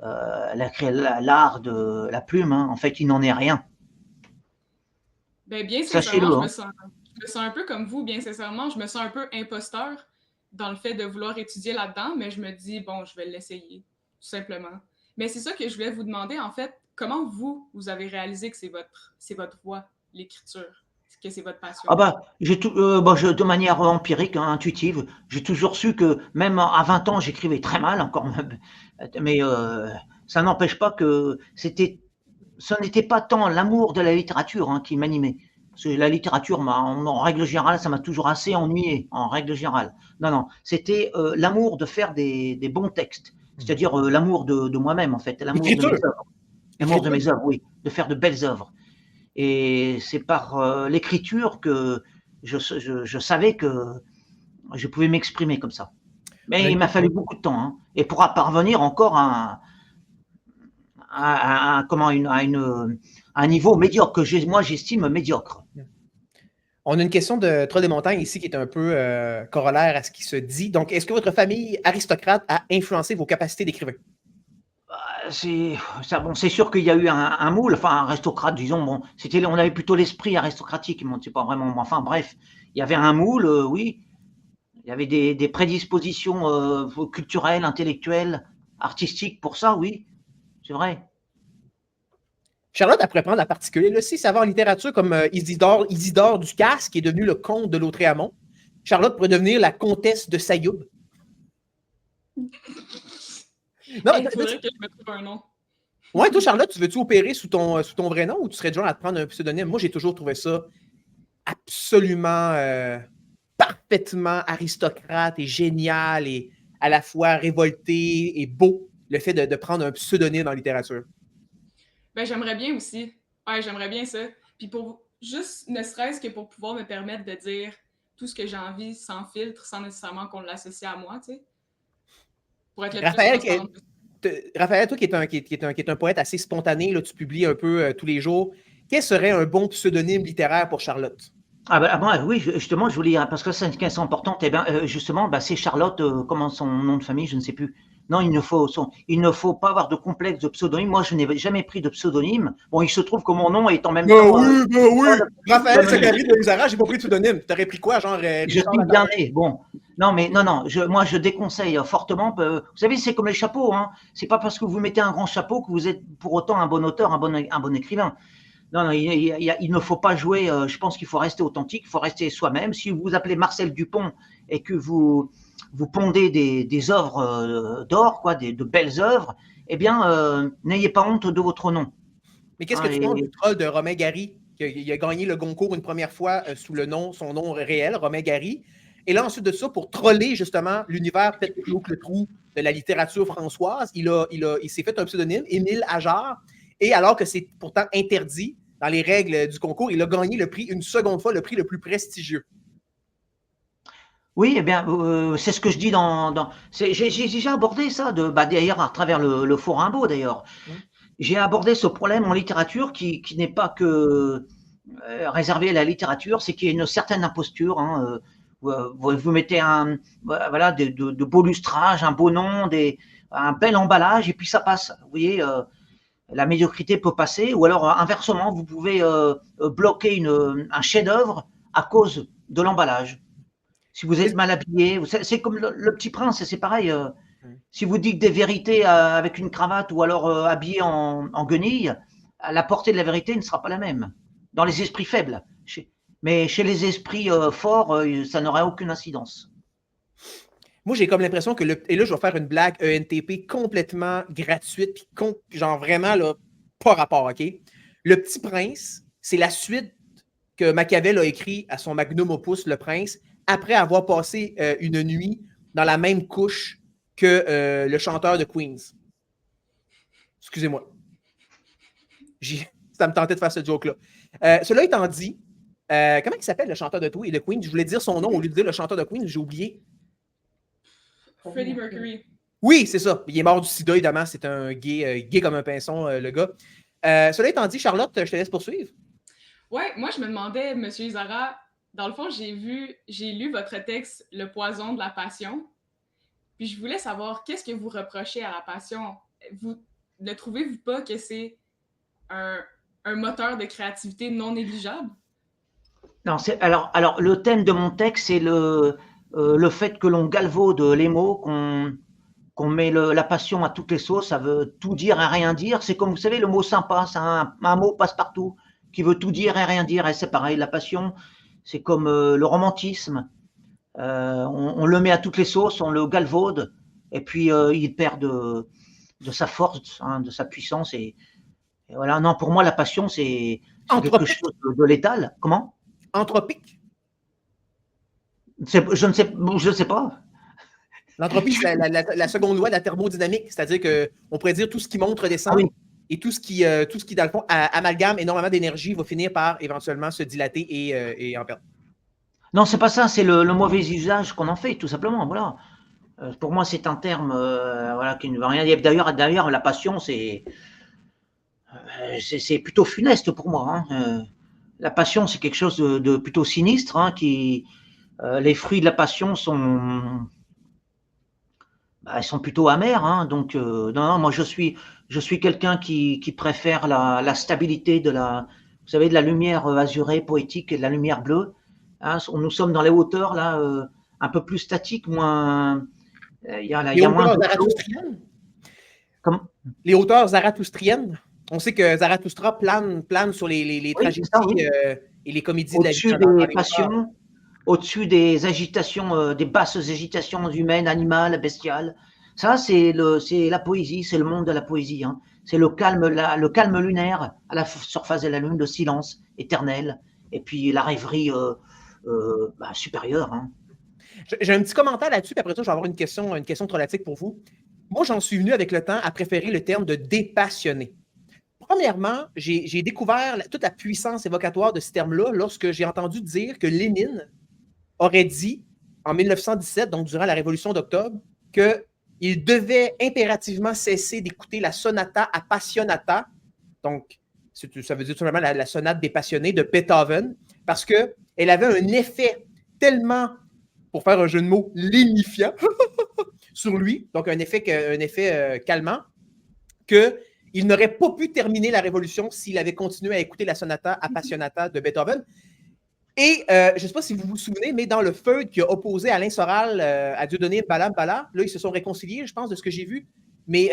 l'art de la plume, hein, en fait, il n'en est rien.
Ben, bien
Sachez-le.
sincèrement,
Hein.
je me sens un peu comme vous, bien sincèrement. Je me sens un peu imposteur dans le fait de vouloir étudier là-dedans, mais je me dis, bon, je vais l'essayer, tout simplement. Mais c'est ça que je voulais vous demander, en fait, comment vous avez réalisé que c'est votre voie, l'écriture, que c'est votre passion?
Ah bah, de manière empirique, hein, intuitive, j'ai toujours su que même à 20 ans, j'écrivais très mal encore, mais ça n'empêche pas que ce n'était pas tant l'amour de la littérature hein, qui m'animait. Parce que la littérature, en règle générale, ça m'a toujours assez ennuyé, en règle générale. Non, non, c'était l'amour de faire des bons textes, c'est-à-dire l'amour de moi-même, en fait, l'amour de mes
L'écriture.
œuvres. L'amour de mes œuvres, oui, de faire de belles œuvres. Et c'est par l'écriture que je savais que je pouvais m'exprimer comme ça. Mais il m'a fallu beaucoup de temps. Hein, et pour parvenir encore à un niveau médiocre, que moi j'estime médiocre.
On a une question de Troll des Montagnes ici qui est un peu corollaire à ce qui se dit. Donc, est-ce que votre famille aristocrate a influencé vos capacités d'écrivain?
C'est sûr qu'il y a eu un moule, enfin un aristocrate, disons. Bon, on avait plutôt l'esprit aristocratique, bon, c'est pas vraiment. Enfin bref, il y avait un moule, oui. Il y avait des prédispositions culturelles, intellectuelles, artistiques pour ça, oui, c'est vrai.
Charlotte, elle pourrait prendre la particulier. Là, si savoir en littérature comme Isidore Ducasse, qui est devenu le comte de Lautréamont, Charlotte pourrait devenir la comtesse de Sayoub.
Non, il faudrait que je me trouve un nom.
Ouais, toi, Charlotte, tu veux-tu opérer sous ton vrai nom ou tu serais du genre à te prendre un pseudonyme? Moi, j'ai toujours trouvé ça absolument parfaitement aristocrate et génial et à la fois révolté et beau, le fait de prendre un pseudonyme en littérature.
Ben, j'aimerais bien aussi. Ouais, j'aimerais bien ça. Puis juste, ne serait-ce que pour pouvoir me permettre de dire tout ce que j'ai envie sans filtre, sans nécessairement qu'on l'associe à moi, tu sais. Pour être le
Raphaël,
plus transparent.
Raphaël, toi qui est un poète assez spontané, là, tu publies un peu tous les jours, quel serait un bon pseudonyme littéraire pour Charlotte?
Oui, justement, je voulais, parce que c'est une question importante, et justement, c'est Charlotte, comment son nom de famille, je ne sais plus. Non, il ne faut pas avoir de complexe de pseudonyme. Moi, je n'ai jamais pris de pseudonyme. Bon, il se trouve que mon nom est en même temps.
Oui. Raphaël Zachary de Luzara, j'ai pas pris de pseudonyme. T'aurais pris quoi, genre
je suis bien né. Bon, non, mais non. Moi, je déconseille fortement. Vous savez, c'est comme les chapeaux. Hein. C'est pas parce que vous mettez un grand chapeau que vous êtes pour autant un bon auteur, un bon écrivain. Non, il ne faut pas jouer. Je pense qu'il faut rester authentique, il faut rester soi-même. Si vous vous appelez Marcel Dupont et que vous pondez des œuvres d'or, quoi, de belles œuvres, eh bien, n'ayez pas honte de votre nom.
Mais qu'est-ce que tu penses du troll de Romain Gary, qui a gagné le Goncourt une première fois sous son nom réel, Romain Gary, et là, ensuite de ça, pour troller justement l'univers peut-être plus haut que le trou de la littérature françoise, il s'est fait un pseudonyme, Émile Ajar, et alors que c'est pourtant interdit, dans les règles du concours. Il a gagné le prix une seconde fois, le prix le plus prestigieux.
Oui, eh bien, c'est ce que je dis j'ai déjà abordé ça, d'ailleurs, à travers le Fort Rimbaud, d'ailleurs. J'ai abordé ce problème en littérature qui n'est pas que réservé à la littérature, c'est qu'il y a une certaine imposture. Hein, vous mettez voilà, de beaux lustrages, un beau nom, un bel emballage, et puis ça passe. Vous voyez, la médiocrité peut passer, ou alors inversement, vous pouvez bloquer un chef-d'œuvre à cause de l'emballage. Si vous êtes mal habillé, c'est comme le Petit Prince, c'est pareil. Si vous dites des vérités avec une cravate ou alors habillé en guenille, la portée de la vérité ne sera pas la même. Dans les esprits faibles. Mais chez les esprits forts, ça n'aurait aucune incidence.
Moi, j'ai comme l'impression que, et là, je vais faire une blague ENTP complètement gratuite, puis genre vraiment, là, pas rapport, OK? Le Petit Prince, c'est la suite que Machiavel a écrit à son magnum opus, Le Prince, après avoir passé une nuit dans la même couche que le chanteur de Queens. Excusez-moi. Ça me tentait de faire ce joke-là. Cela étant dit, comment il s'appelle le chanteur de Queens? Je voulais dire son nom au lieu de dire le chanteur de Queens, j'ai oublié.
Freddie Mercury.
Oui, c'est ça. Il est mort du sida, évidemment. C'est un gay comme un pinson, le gars. Cela étant dit, Charlotte, je te laisse poursuivre.
Ouais, moi, je me demandais, Monsieur Izara, dans le fond, j'ai lu votre texte « Le poison de la passion ». Puis je voulais savoir, qu'est-ce que vous reprochez à la passion? Ne trouvez-vous pas que c'est un moteur de créativité non négligeable?
Non, alors, le thème de mon texte, c'est le fait que l'on galvaude les mots, qu'on met la passion à toutes les sauces, ça veut tout dire et rien dire. C'est comme, vous savez, le mot sympa, c'est un mot passe-partout qui veut tout dire et rien dire. Et c'est pareil, la passion, c'est comme le romantisme. On le met à toutes les sauces, on le galvaude, et puis il perd de sa force, hein, de sa puissance. Et voilà, non, pour moi, la passion, c'est quelque chose de létal. Comment?
Anthropique?
Je ne sais pas.
L'entropie, c'est la seconde loi de la thermodynamique, c'est-à-dire qu'on pourrait dire tout ce qui montre descend,
Ah oui.
Et tout ce qui, dans le fond, amalgame énormément d'énergie va finir par éventuellement se dilater et en perdre.
Non, c'est pas ça, c'est le mauvais usage qu'on en fait, tout simplement. Voilà. Pour moi, c'est un terme voilà, qui ne veut rien dire. D'ailleurs, la passion, c'est plutôt funeste pour moi. Hein. La passion, c'est quelque chose de plutôt sinistre. Hein, les fruits de la passion sont plutôt amers. Hein, donc, non, moi, je suis quelqu'un qui préfère la stabilité vous savez, de la lumière azurée, poétique et de la lumière bleue. Hein, nous sommes dans les hauteurs, là, un peu plus statiques, moins. Il y a moins de
zarathustriennes?
Les
hauteurs zarathustriennes? On sait que Zarathustra plane sur les tragédies et les comédies de la vie.
Au-dessus des passions, au-dessus des agitations, des basses agitations humaines, animales, bestiales. Ça, c'est la poésie, c'est le monde de la poésie. Hein. C'est le calme lunaire à la surface de la lune, le silence éternel, et puis la rêverie supérieure. Hein.
J'ai un petit commentaire là-dessus, puis après ça, je vais avoir une question trolatique pour vous. Moi, j'en suis venu avec le temps à préférer le terme de dépassionné. Premièrement, j'ai découvert toute la puissance évocatoire de ce terme-là lorsque j'ai entendu dire que Lénine aurait dit en 1917, donc durant la Révolution d'octobre, qu'il devait impérativement cesser d'écouter la sonata appassionata, donc ça veut dire tout simplement la sonate des passionnés de Beethoven, parce qu'elle avait un effet tellement, pour faire un jeu de mots, lénifiant sur lui, donc un effet calmant, qu'il n'aurait pas pu terminer la Révolution s'il avait continué à écouter la sonata appassionata de Beethoven. Et je ne sais pas si vous vous souvenez, mais dans le feud qui a opposé Alain Soral à Dieudonné Bala, là, ils se sont réconciliés, je pense, de ce que j'ai vu. Mais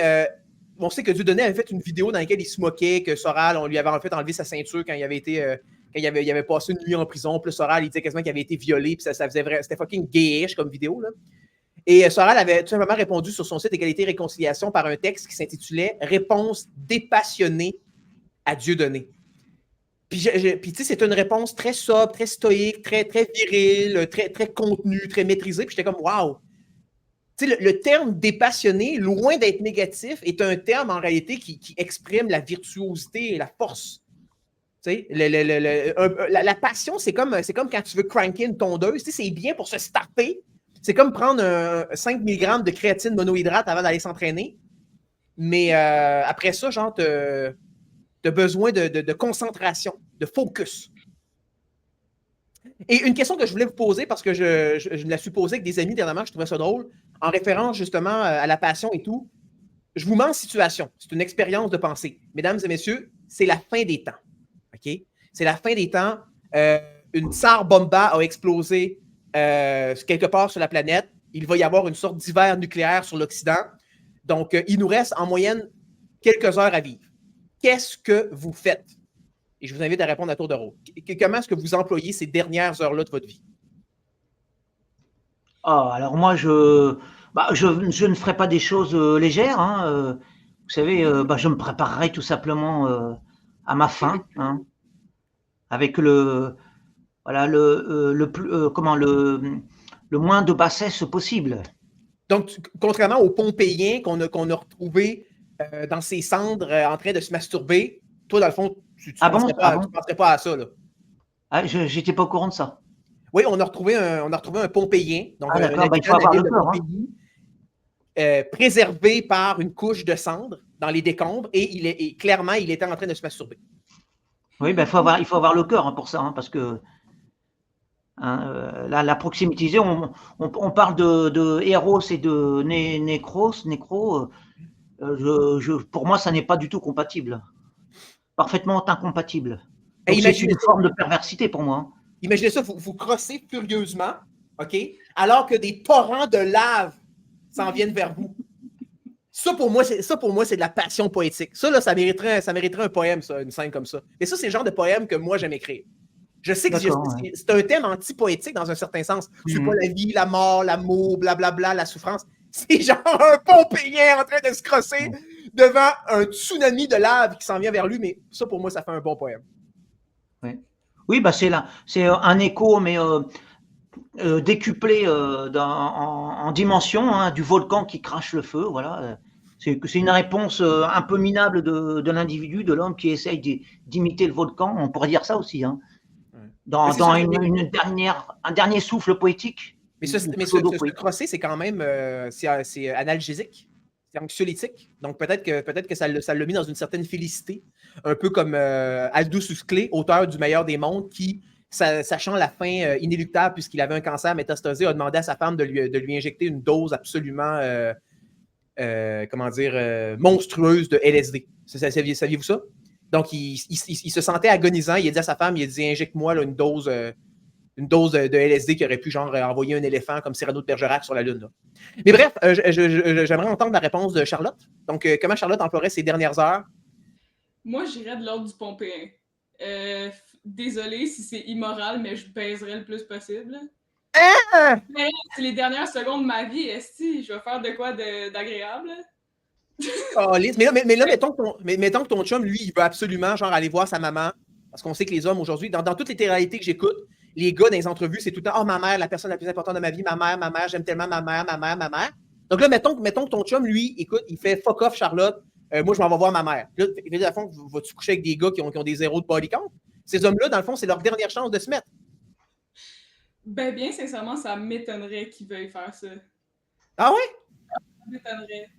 on sait que Dieudonné avait fait une vidéo dans laquelle il se moquait que Soral, on lui avait en fait enlevé sa ceinture quand il avait passé une nuit en prison. Puis Soral, il disait quasiment qu'il avait été violé. Puis c'était fucking gayish comme vidéo, là. Et Soral avait tout simplement répondu sur son site Égalité et Réconciliation par un texte qui s'intitulait « Réponse dépassionnée à Dieudonné ». Puis tu sais, c'est une réponse très sobre, très stoïque, très, très virile, très, très contenue, très maîtrisée. Puis j'étais comme « Wow! » Tu sais, le terme « dépassionné », loin d'être négatif, est un terme en réalité qui exprime la virtuosité et la force. sais, la passion, c'est comme quand tu veux cranker une tondeuse. Tu sais, c'est bien pour se starter. C'est comme prendre 5 mg de créatine monohydrate avant d'aller s'entraîner. Mais après ça, genre, tu as besoin de concentration, de focus. Et une question que je voulais vous poser, parce que je me la suis posée avec des amis dernièrement, je trouvais ça drôle, en référence justement à la passion et tout. Je vous mets en situation. C'est une expérience de pensée. Mesdames et messieurs, c'est la fin des temps. OK? C'est la fin des temps. Une tsar bomba a explosé quelque part sur la planète. Il va y avoir une sorte d'hiver nucléaire sur l'Occident. Donc, il nous reste en moyenne quelques heures à vivre. Qu'est-ce que vous faites? Et je vous invite à répondre à tour de rôle. Comment est-ce que vous employez ces dernières heures-là de votre vie?
Alors moi, je ne ferai pas des choses légères. Hein. Vous savez, je me préparerai tout simplement à ma fin, hein, avec le moins de bassesse possible.
Donc, contrairement aux Pompéiens qu'on a retrouvés dans ses cendres en train de se masturber, toi, dans le fond, tu ne penserais pas à ça. Là.
Ah, je n'étais pas au courant de ça.
Oui, on a retrouvé un Pompéien, donc
il faut avoir le cœur,
préservé par une couche de cendre dans les décombres, et clairement, il était en train de se masturber.
Oui, il faut avoir le cœur pour ça, hein, parce que la proximité, on parle de Eros et de Nécro. Pour moi, ça n'est pas du tout compatible. Parfaitement incompatible. C'est une forme de perversité pour moi.
Imaginez ça, vous crossez furieusement, OK, alors que des torrents de lave s'en viennent vers vous. Ça, pour moi, c'est de la passion poétique. Ça, là, ça mériterait un poème, ça, une scène comme ça. Et ça, c'est le genre de poème que moi, j'aime écrire. Je sais que c'est un thème anti-poétique dans un certain sens. C'est pas la vie, la mort, l'amour, blablabla, la souffrance. C'est genre un Pompéien en train de se crosser devant un tsunami de lave qui s'en vient vers lui, mais ça, pour moi, ça fait un bon poème.
Oui, c'est un écho, mais décuplé en dimension, hein, du volcan qui crache le feu. Voilà. C'est une réponse un peu minable de l'individu, de l'homme qui essaye d'imiter le volcan. On pourrait dire ça aussi. Hein. Dans un dernier souffle poétique.
Mais se crosser, c'est quand même c'est analgésique, c'est anxiolytique. Donc peut-être que ça l'a mis dans une certaine félicité. Un peu comme Aldous Huxley, auteur du Meilleur des mondes, qui, sachant la fin inéluctable puisqu'il avait un cancer métastasé, a demandé à sa femme de lui injecter une dose absolument monstrueuse de LSD. Saviez-vous ça? Donc, il se sentait agonisant. Il a dit à sa femme, il a dit, injecte-moi une dose de LSD qui aurait pu envoyer un éléphant comme Cyrano de Bergerac sur la Lune. Là. Mais bref, j'aimerais entendre la réponse de Charlotte. Donc, comment Charlotte emploierait ses dernières heures?
Moi, j'irais de l'ordre du Pompéen. Désolée si c'est immoral, mais je baiserais le plus possible. C'est les dernières secondes de ma vie, esti, je vais faire de quoi d'agréable.
Oh, mais là, mettons que ton chum, lui, il veut absolument aller voir sa maman, parce qu'on sait que les hommes aujourd'hui, dans toutes les réalités que j'écoute, les gars dans les entrevues, c'est tout le temps « Oh, ma mère, la personne la plus importante de ma vie, ma mère, j'aime tellement ma mère. » Donc là, mettons que ton chum, lui, écoute, il fait « Fuck off, Charlotte, moi, je m'en vais voir ma mère. » Là, dans le fond, vas-tu coucher avec des gars qui ont des zéros de body count? Ces hommes-là, dans le fond, c'est leur dernière chance de se mettre.
Ben, bien sincèrement, ça m'étonnerait qu'ils veuillent faire ça.
Ah ouais?
Ça m'étonnerait.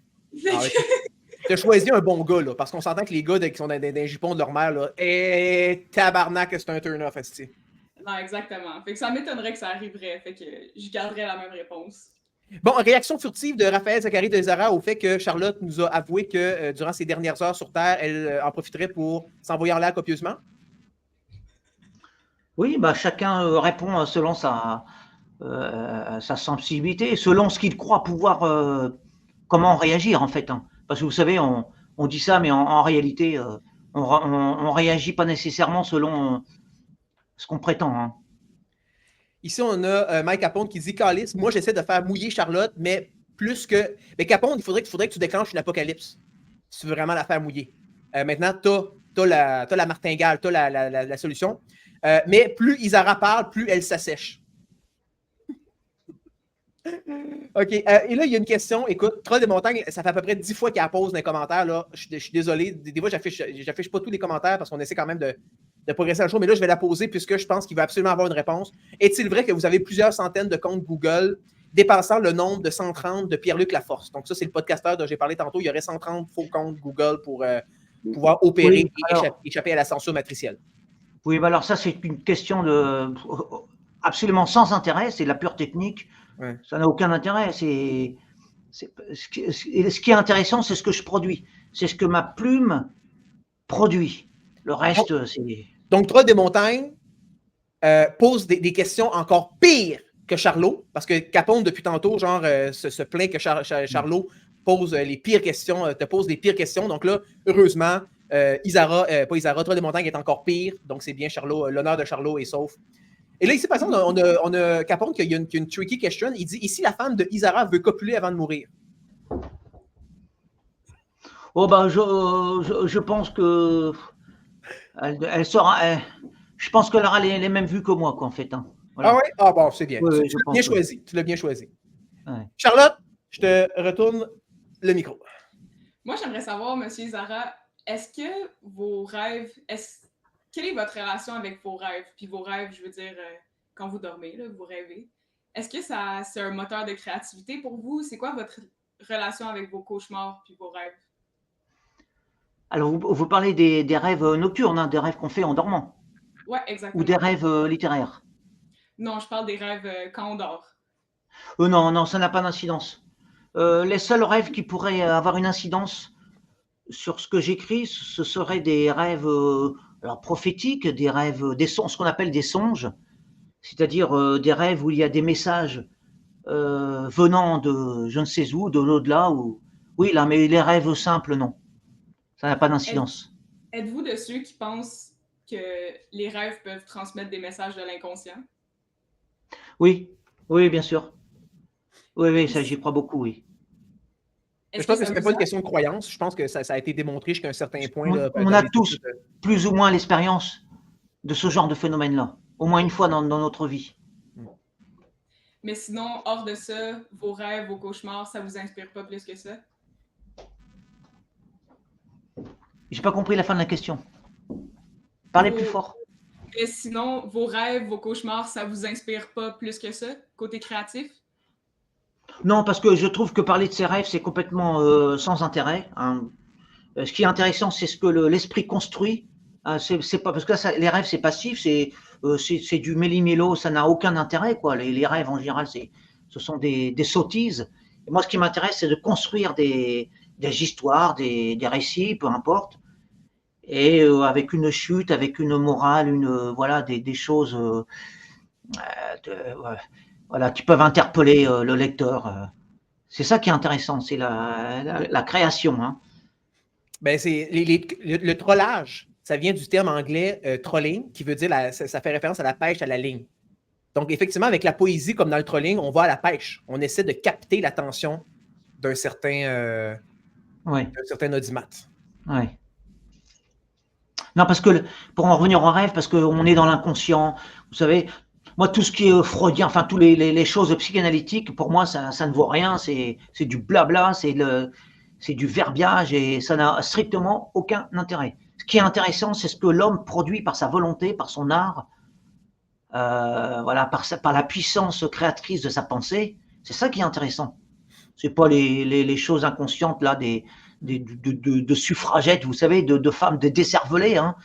Ah ouais. Tu as choisi un bon gars, là, parce qu'on s'entend que les gars qui sont dans les jupons de leur mère, là, tabarnak, c'est un turn-off, esti.
Non, exactement. Fait que ça m'étonnerait que ça arriverait. Fait que je garderais la même réponse.
Bon, réaction furtive de Raphaël Zachary de Zara au fait que Charlotte nous a avoué que durant ses dernières heures sur Terre, elle en profiterait pour s'envoyer en l'air copieusement.
Oui, chacun répond selon sa sensibilité, selon ce qu'il croit pouvoir, comment réagir en fait. Hein. Parce que vous savez, on dit ça, mais en réalité, on réagit pas nécessairement selon ce qu'on prétend. Hein.
Ici, on a Mike Capone qui dit « Calice, moi j'essaie de faire mouiller Charlotte, mais plus que... » Mais Capone, il faudrait que tu déclenches une apocalypse si tu veux vraiment la faire mouiller. Maintenant, t'as la martingale, t'as la solution. Mais plus Isara parle, plus elle s'assèche. OK. Et là, il y a une question. Écoute, Troll des montagnes, ça fait à peu près 10 fois qu'elle pose dans les commentaires. Là. Je suis désolé. Des fois, j'affiche pas tous les commentaires parce qu'on essaie quand même de progresser dans le show, mais là, je vais la poser puisque je pense qu'il va absolument avoir une réponse. Est-il vrai que vous avez plusieurs centaines de comptes Google dépassant le nombre de 130 de Pierre-Luc Laforce? Donc ça, c'est le podcasteur dont j'ai parlé tantôt. Il y aurait 130 faux comptes Google pour pouvoir opérer et échapper à la censure matricielle.
Oui, bah alors ça, c'est une question absolument sans intérêt. C'est de la pure technique.
Ouais.
Ça n'a aucun intérêt. Ce qui est intéressant, c'est ce que je produis. C'est ce que ma plume produit. Le reste, c'est...
Donc, Troll des montagnes pose des questions encore pires que Charlot, parce que Capone, depuis tantôt, genre, se plaint que Charlot pose les pires questions, te pose des pires questions. Donc là, heureusement, Troll des montagnes est encore pire. Donc, c'est bien Charlot, l'honneur de Charlot est sauf. Et là, ici, par exemple, on a Capone qui a une tricky question. Il dit, ici, la femme de Isara veut copuler avant de mourir.
Oh, ben, je pense que... Elle sera... je pense qu'elle aura les mêmes vues que moi, quoi, en fait. Hein. Voilà.
Ah ouais? Ah bon, c'est bien.
Oui,
Tu l'as bien choisi. Tu l'as bien choisi.
Ouais.
Charlotte, je te retourne le micro.
Moi, j'aimerais savoir, Monsieur Zara, est-ce que vos rêves... Quelle est votre relation avec vos rêves? Puis vos rêves, je veux dire, quand vous dormez, là, vous rêvez. Est-ce que c'est un moteur de créativité pour vous? C'est quoi votre relation avec vos cauchemars puis vos rêves?
Alors, vous parlez des rêves nocturnes, hein, des rêves qu'on fait en dormant?
Ouais, exactement.
Ou des rêves littéraires?
Non, je parle des rêves quand on dort.
Non, ça n'a pas d'incidence. Les seuls rêves qui pourraient avoir une incidence sur ce que j'écris, ce seraient des rêves alors prophétiques, des rêves, ce qu'on appelle des songes, c'est-à-dire des rêves où il y a des messages venant de je ne sais où, de l'au-delà. Oui, là, mais les rêves simples, non. Ça n'a pas d'incidence.
Êtes-vous de ceux qui pensent que les rêves peuvent transmettre des messages de l'inconscient?
Oui, bien sûr. Oui, ça, j'y crois beaucoup, oui.
Je pense que ce n'est pas une question de croyance. Je pense que ça a été démontré jusqu'à un certain point.
On a tous plus ou moins l'expérience de ce genre de phénomène-là, au moins une fois dans notre vie.
Mais sinon, hors de ça, vos rêves, vos cauchemars, ça vous inspire pas plus que ça?
J'ai pas compris la fin de la question. Parlez plus fort.
Et sinon, vos rêves, vos cauchemars, ça vous inspire pas plus que ça, côté créatif?
Non, parce que je trouve que parler de ses rêves, c'est complètement sans intérêt. Hein. Ce qui est intéressant, c'est ce que l'esprit construit. C'est pas parce que là, les rêves, c'est passif, c'est du méli-mélo, ça n'a aucun intérêt, quoi. Les rêves, en général, ce sont des sottises. Et moi, ce qui m'intéresse, c'est de construire des histoires, des récits, peu importe, et avec une chute, avec une morale, voilà, des choses voilà, qui peuvent interpeller le lecteur. C'est ça qui est intéressant, c'est la création. Hein.
Ben, c'est le trollage. Ça vient du terme anglais trolling, qui veut dire, ça fait référence à la pêche à la ligne. Donc, effectivement, avec la poésie, comme dans le trolling, on va à la pêche. On essaie de capter l'attention d'un certain audimat.
Oui. Non, parce que, pour en revenir au rêve, parce qu'on est dans l'inconscient, vous savez, moi, tout ce qui est freudien, enfin, toutes les choses psychanalytiques, pour moi, ça ne vaut rien, c'est du blabla, c'est du verbiage et ça n'a strictement aucun intérêt. Ce qui est intéressant, c'est ce que l'homme produit par sa volonté, par son art, voilà, par la puissance créatrice de sa pensée. C'est ça qui est intéressant. C'est pas les choses inconscientes là, de suffragettes, vous savez, de femmes décervelées. Hein.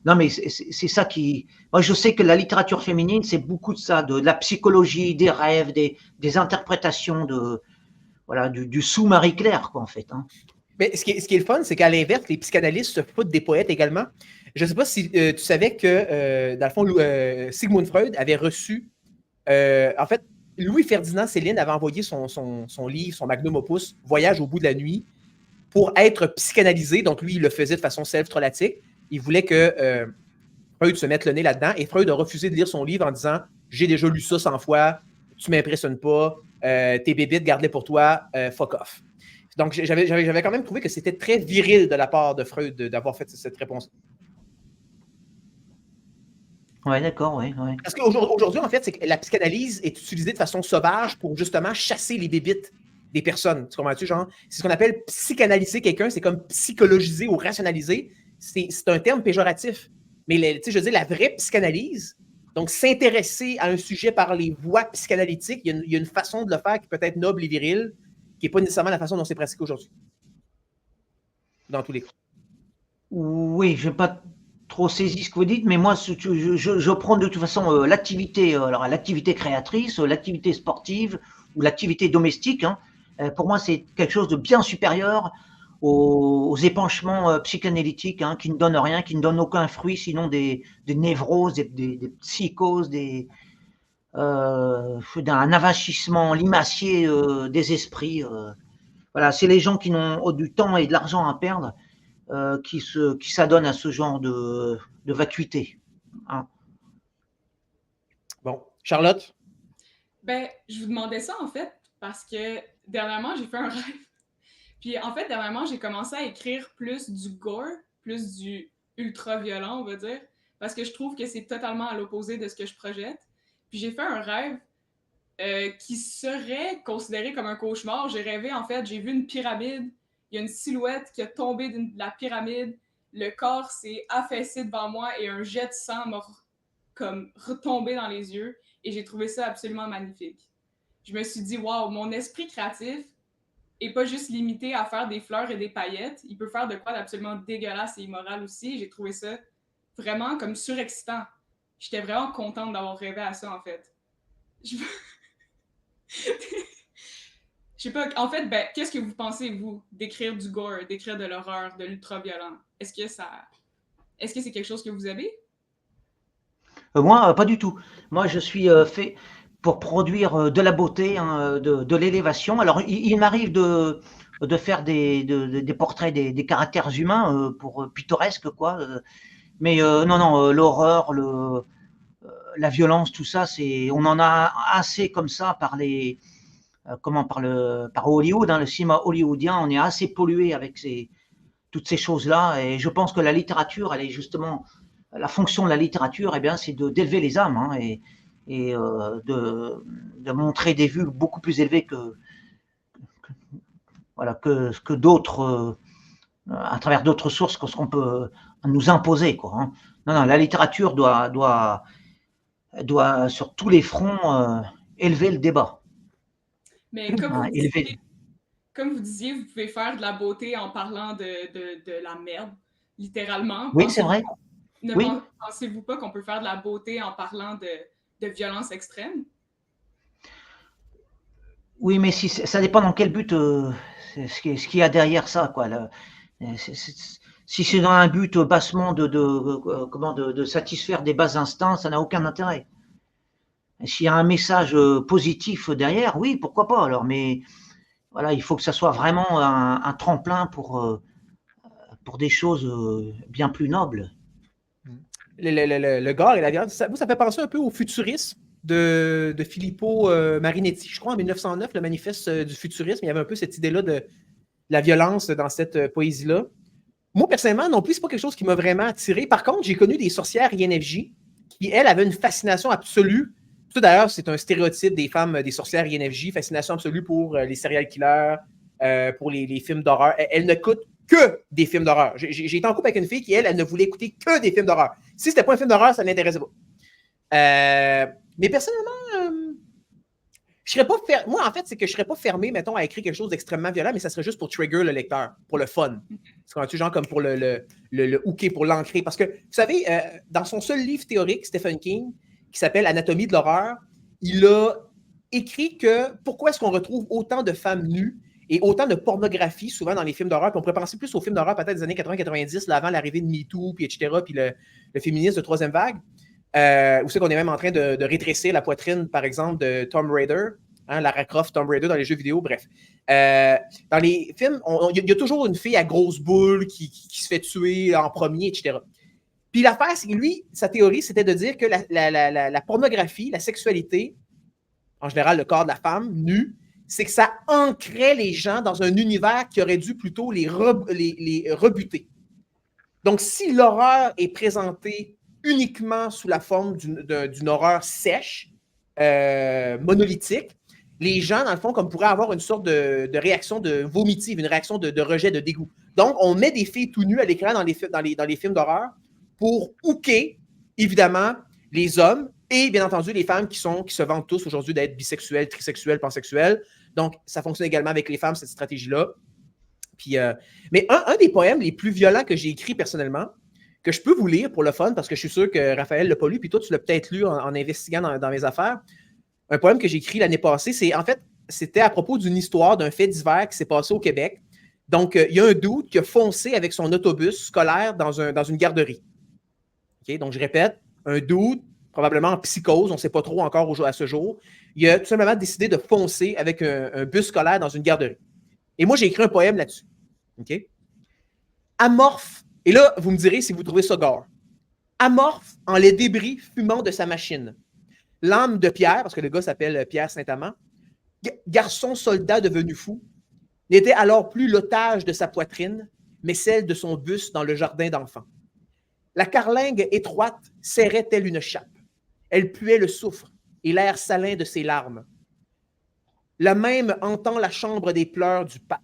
Non, mais c'est ça qui. Moi, je sais que la littérature féminine, c'est beaucoup de ça, de la psychologie, des rêves, des interprétations voilà, du sous-Marie-Claire, quoi, en fait. Hein.
Mais ce qui est le fun, c'est qu'à l'inverse, les psychanalystes se foutent des poètes également. Je ne sais pas si tu savais que, dans le fond, Sigmund Freud avait reçu. En fait, Louis-Ferdinand Céline avait envoyé son livre, son magnum opus, Voyage au bout de la nuit, pour être psychanalysé. Donc, lui, il le faisait de façon self-trolatique. Il voulait que Freud se mette le nez là-dedans. Et Freud a refusé de lire son livre en disant « J'ai déjà lu ça 100 fois, tu ne m'impressionnes pas, tes bébites, garde-les pour toi, fuck off ». Donc, j'avais quand même trouvé que c'était très viril de la part de Freud d'avoir fait cette réponse.
Oui, d'accord, oui.
Parce qu'aujourd'hui, en fait, c'est que la psychanalyse est utilisée de façon sauvage pour justement chasser les bébites des personnes. Tu comprends-tu, genre? C'est ce qu'on appelle psychanalyser quelqu'un, c'est comme psychologiser ou rationaliser. C'est un terme péjoratif. Mais tu sais, je veux dire, la vraie psychanalyse, donc s'intéresser à un sujet par les voies psychanalytiques, il y a une façon de le faire qui peut être noble et virile, qui n'est pas nécessairement la façon dont c'est pratiqué aujourd'hui. Dans tous les cas.
Oui, je n'ai pas trop saisi ce que vous dites, mais moi, je prends de toute façon l'activité, alors l'activité créatrice, l'activité sportive ou l'activité domestique. Hein, pour moi, c'est quelque chose de bien supérieur aux épanchements psychanalytiques qui ne donnent rien, qui ne donnent aucun fruit, sinon des névroses, des psychoses, d'un avachissement limacié des esprits. Voilà, c'est les gens qui n'ont du temps et de l'argent à perdre qui s'adonnent à ce genre de vacuité. Hein.
Bon, Charlotte?
Ben, je vous demandais ça en fait parce que dernièrement, j'ai fait un rêve. Puis en fait, dernièrement, j'ai commencé à écrire plus du gore, plus du ultra-violent, on va dire, parce que je trouve que c'est totalement à l'opposé de ce que je projette. Puis j'ai fait un rêve qui serait considéré comme un cauchemar. J'ai rêvé, en fait, j'ai vu une pyramide, il y a une silhouette qui a tombé de la pyramide, le corps s'est affaissé devant moi et un jet de sang m'a comme retombé dans les yeux et j'ai trouvé ça absolument magnifique. Je me suis dit, waouh, mon esprit créatif et pas juste limité à faire des fleurs et des paillettes. Il peut faire de quoi d'absolument dégueulasse et immoral aussi. J'ai trouvé ça vraiment comme surexcitant. J'étais vraiment contente d'avoir rêvé à ça, en fait. Je sais pas, en fait, ben, qu'est-ce que vous pensez, vous, d'écrire du gore, d'écrire de l'horreur, de l'ultra-violent? Est-ce que c'est quelque chose que vous avez?
Moi, pas du tout. Moi, je suis fait pour produire de la beauté, hein, de l'élévation. Alors, il m'arrive de faire des portraits des caractères humains pour pittoresque, quoi. Mais non, l'horreur, la violence, tout ça, on en a assez comme ça par par Hollywood, hein, le cinéma hollywoodien. On est assez pollué avec toutes ces choses-là. Et je pense que la littérature, elle est justement la fonction de la littérature, eh bien, c'est d'élever les âmes hein, et de montrer des vues beaucoup plus élevées que d'autres, à travers d'autres sources que ce qu'on peut nous imposer. Quoi, hein. Non, la littérature doit sur tous les fronts élever le débat.
Mais comme vous disiez, vous pouvez faire de la beauté en parlant de la merde, littéralement.
Oui, c'est vrai. Oui.
Pensez-vous pas qu'on peut faire de la beauté en parlant de violence extrême?
Oui, mais ça dépend dans quel but, ce qu'il y a derrière ça, quoi. Si c'est dans un but bassement de satisfaire des bas instincts, ça n'a aucun intérêt. S'il y a un message positif derrière, oui, pourquoi pas alors, mais voilà, il faut que ça soit vraiment un tremplin pour des choses bien plus nobles.
Le gore et la violence, ça fait penser un peu au futurisme de Filippo Marinetti, je crois, en 1909, le manifeste du futurisme. Il y avait un peu cette idée-là de la violence dans cette poésie-là. Moi, personnellement, non plus, c'est pas quelque chose qui m'a vraiment attiré. Par contre, j'ai connu des sorcières INFJ qui, elles, avaient une fascination absolue. Tout d'ailleurs, c'est un stéréotype des femmes, des sorcières INFJ, fascination absolue pour les serial killers, pour les films d'horreur. Elles n'écoutent que des films d'horreur. J'ai été en couple avec une fille qui, elle ne voulait écouter que des films d'horreur. Si c'était pas un film d'horreur, ça ne l'intéressait pas. Mais personnellement, je serais pas moi, en fait, c'est que je serais pas fermé, mettons, à écrire quelque chose d'extrêmement violent, mais ça serait juste pour trigger le lecteur, pour le fun. C'est quand tu genre comme pour le hooker, pour l'ancrer. Parce que, vous savez, dans son seul livre théorique, Stephen King, qui s'appelle Anatomie de l'horreur, il a écrit que pourquoi est-ce qu'on retrouve autant de femmes nues et autant de pornographie souvent dans les films d'horreur. Puis on pourrait penser plus aux films d'horreur peut-être des années 80-90, avant l'arrivée de MeToo, puis etc., puis le féminisme de troisième vague. Où c'est qu'on est même en train de rétrécir la poitrine, par exemple, de Tomb Raider, hein, Lara Croft, Tomb Raider dans les jeux vidéo, bref. Dans les films, il y a toujours une fille à grosse boule qui se fait tuer en premier, etc. Puis l'affaire, c'est que lui, sa théorie, c'était de dire que la pornographie, la sexualité, en général le corps de la femme, nue, c'est que ça ancrait les gens dans un univers qui aurait dû plutôt les rebuter. Donc, si l'horreur est présentée uniquement sous la forme d'une horreur sèche, monolithique, les gens, dans le fond, comme pourraient avoir une sorte de réaction de vomitive, une réaction de rejet, de dégoût. Donc, on met des filles tout nues à l'écran dans les films d'horreur pour hooker, évidemment, les hommes et, bien entendu, les femmes qui se vantent tous aujourd'hui d'être bisexuelles, trisexuelles, pansexuelles. Donc, ça fonctionne également avec les femmes, cette stratégie-là. Puis, mais un des poèmes les plus violents que j'ai écrit personnellement, que je peux vous lire pour le fun, parce que je suis sûr que Raphaël ne l'a pas lu, puis toi, tu l'as peut-être lu en investiguant dans mes affaires. Un poème que j'ai écrit l'année passée, c'était à propos d'une histoire, d'un fait divers qui s'est passé au Québec. Donc, il y a un dude qui a foncé avec son autobus scolaire dans une garderie. Okay? Donc, je répète, un dude, probablement en psychose, on ne sait pas trop encore à ce jour, il a tout simplement décidé de foncer avec un bus scolaire dans une garderie. Et moi, j'ai écrit un poème là-dessus. Okay? Amorphe, et là, vous me direz si vous trouvez ça gore. Amorphe en les débris fumants de sa machine. L'âme de Pierre, parce que le gars s'appelle Pierre Saint-Amand, garçon soldat devenu fou, n'était alors plus l'otage de sa poitrine, mais celle de son bus dans le jardin d'enfants. La carlingue étroite serrait telle une chape. Elle puait le soufre et l'air salin de ses larmes. La même entend la chambre des pleurs du pape.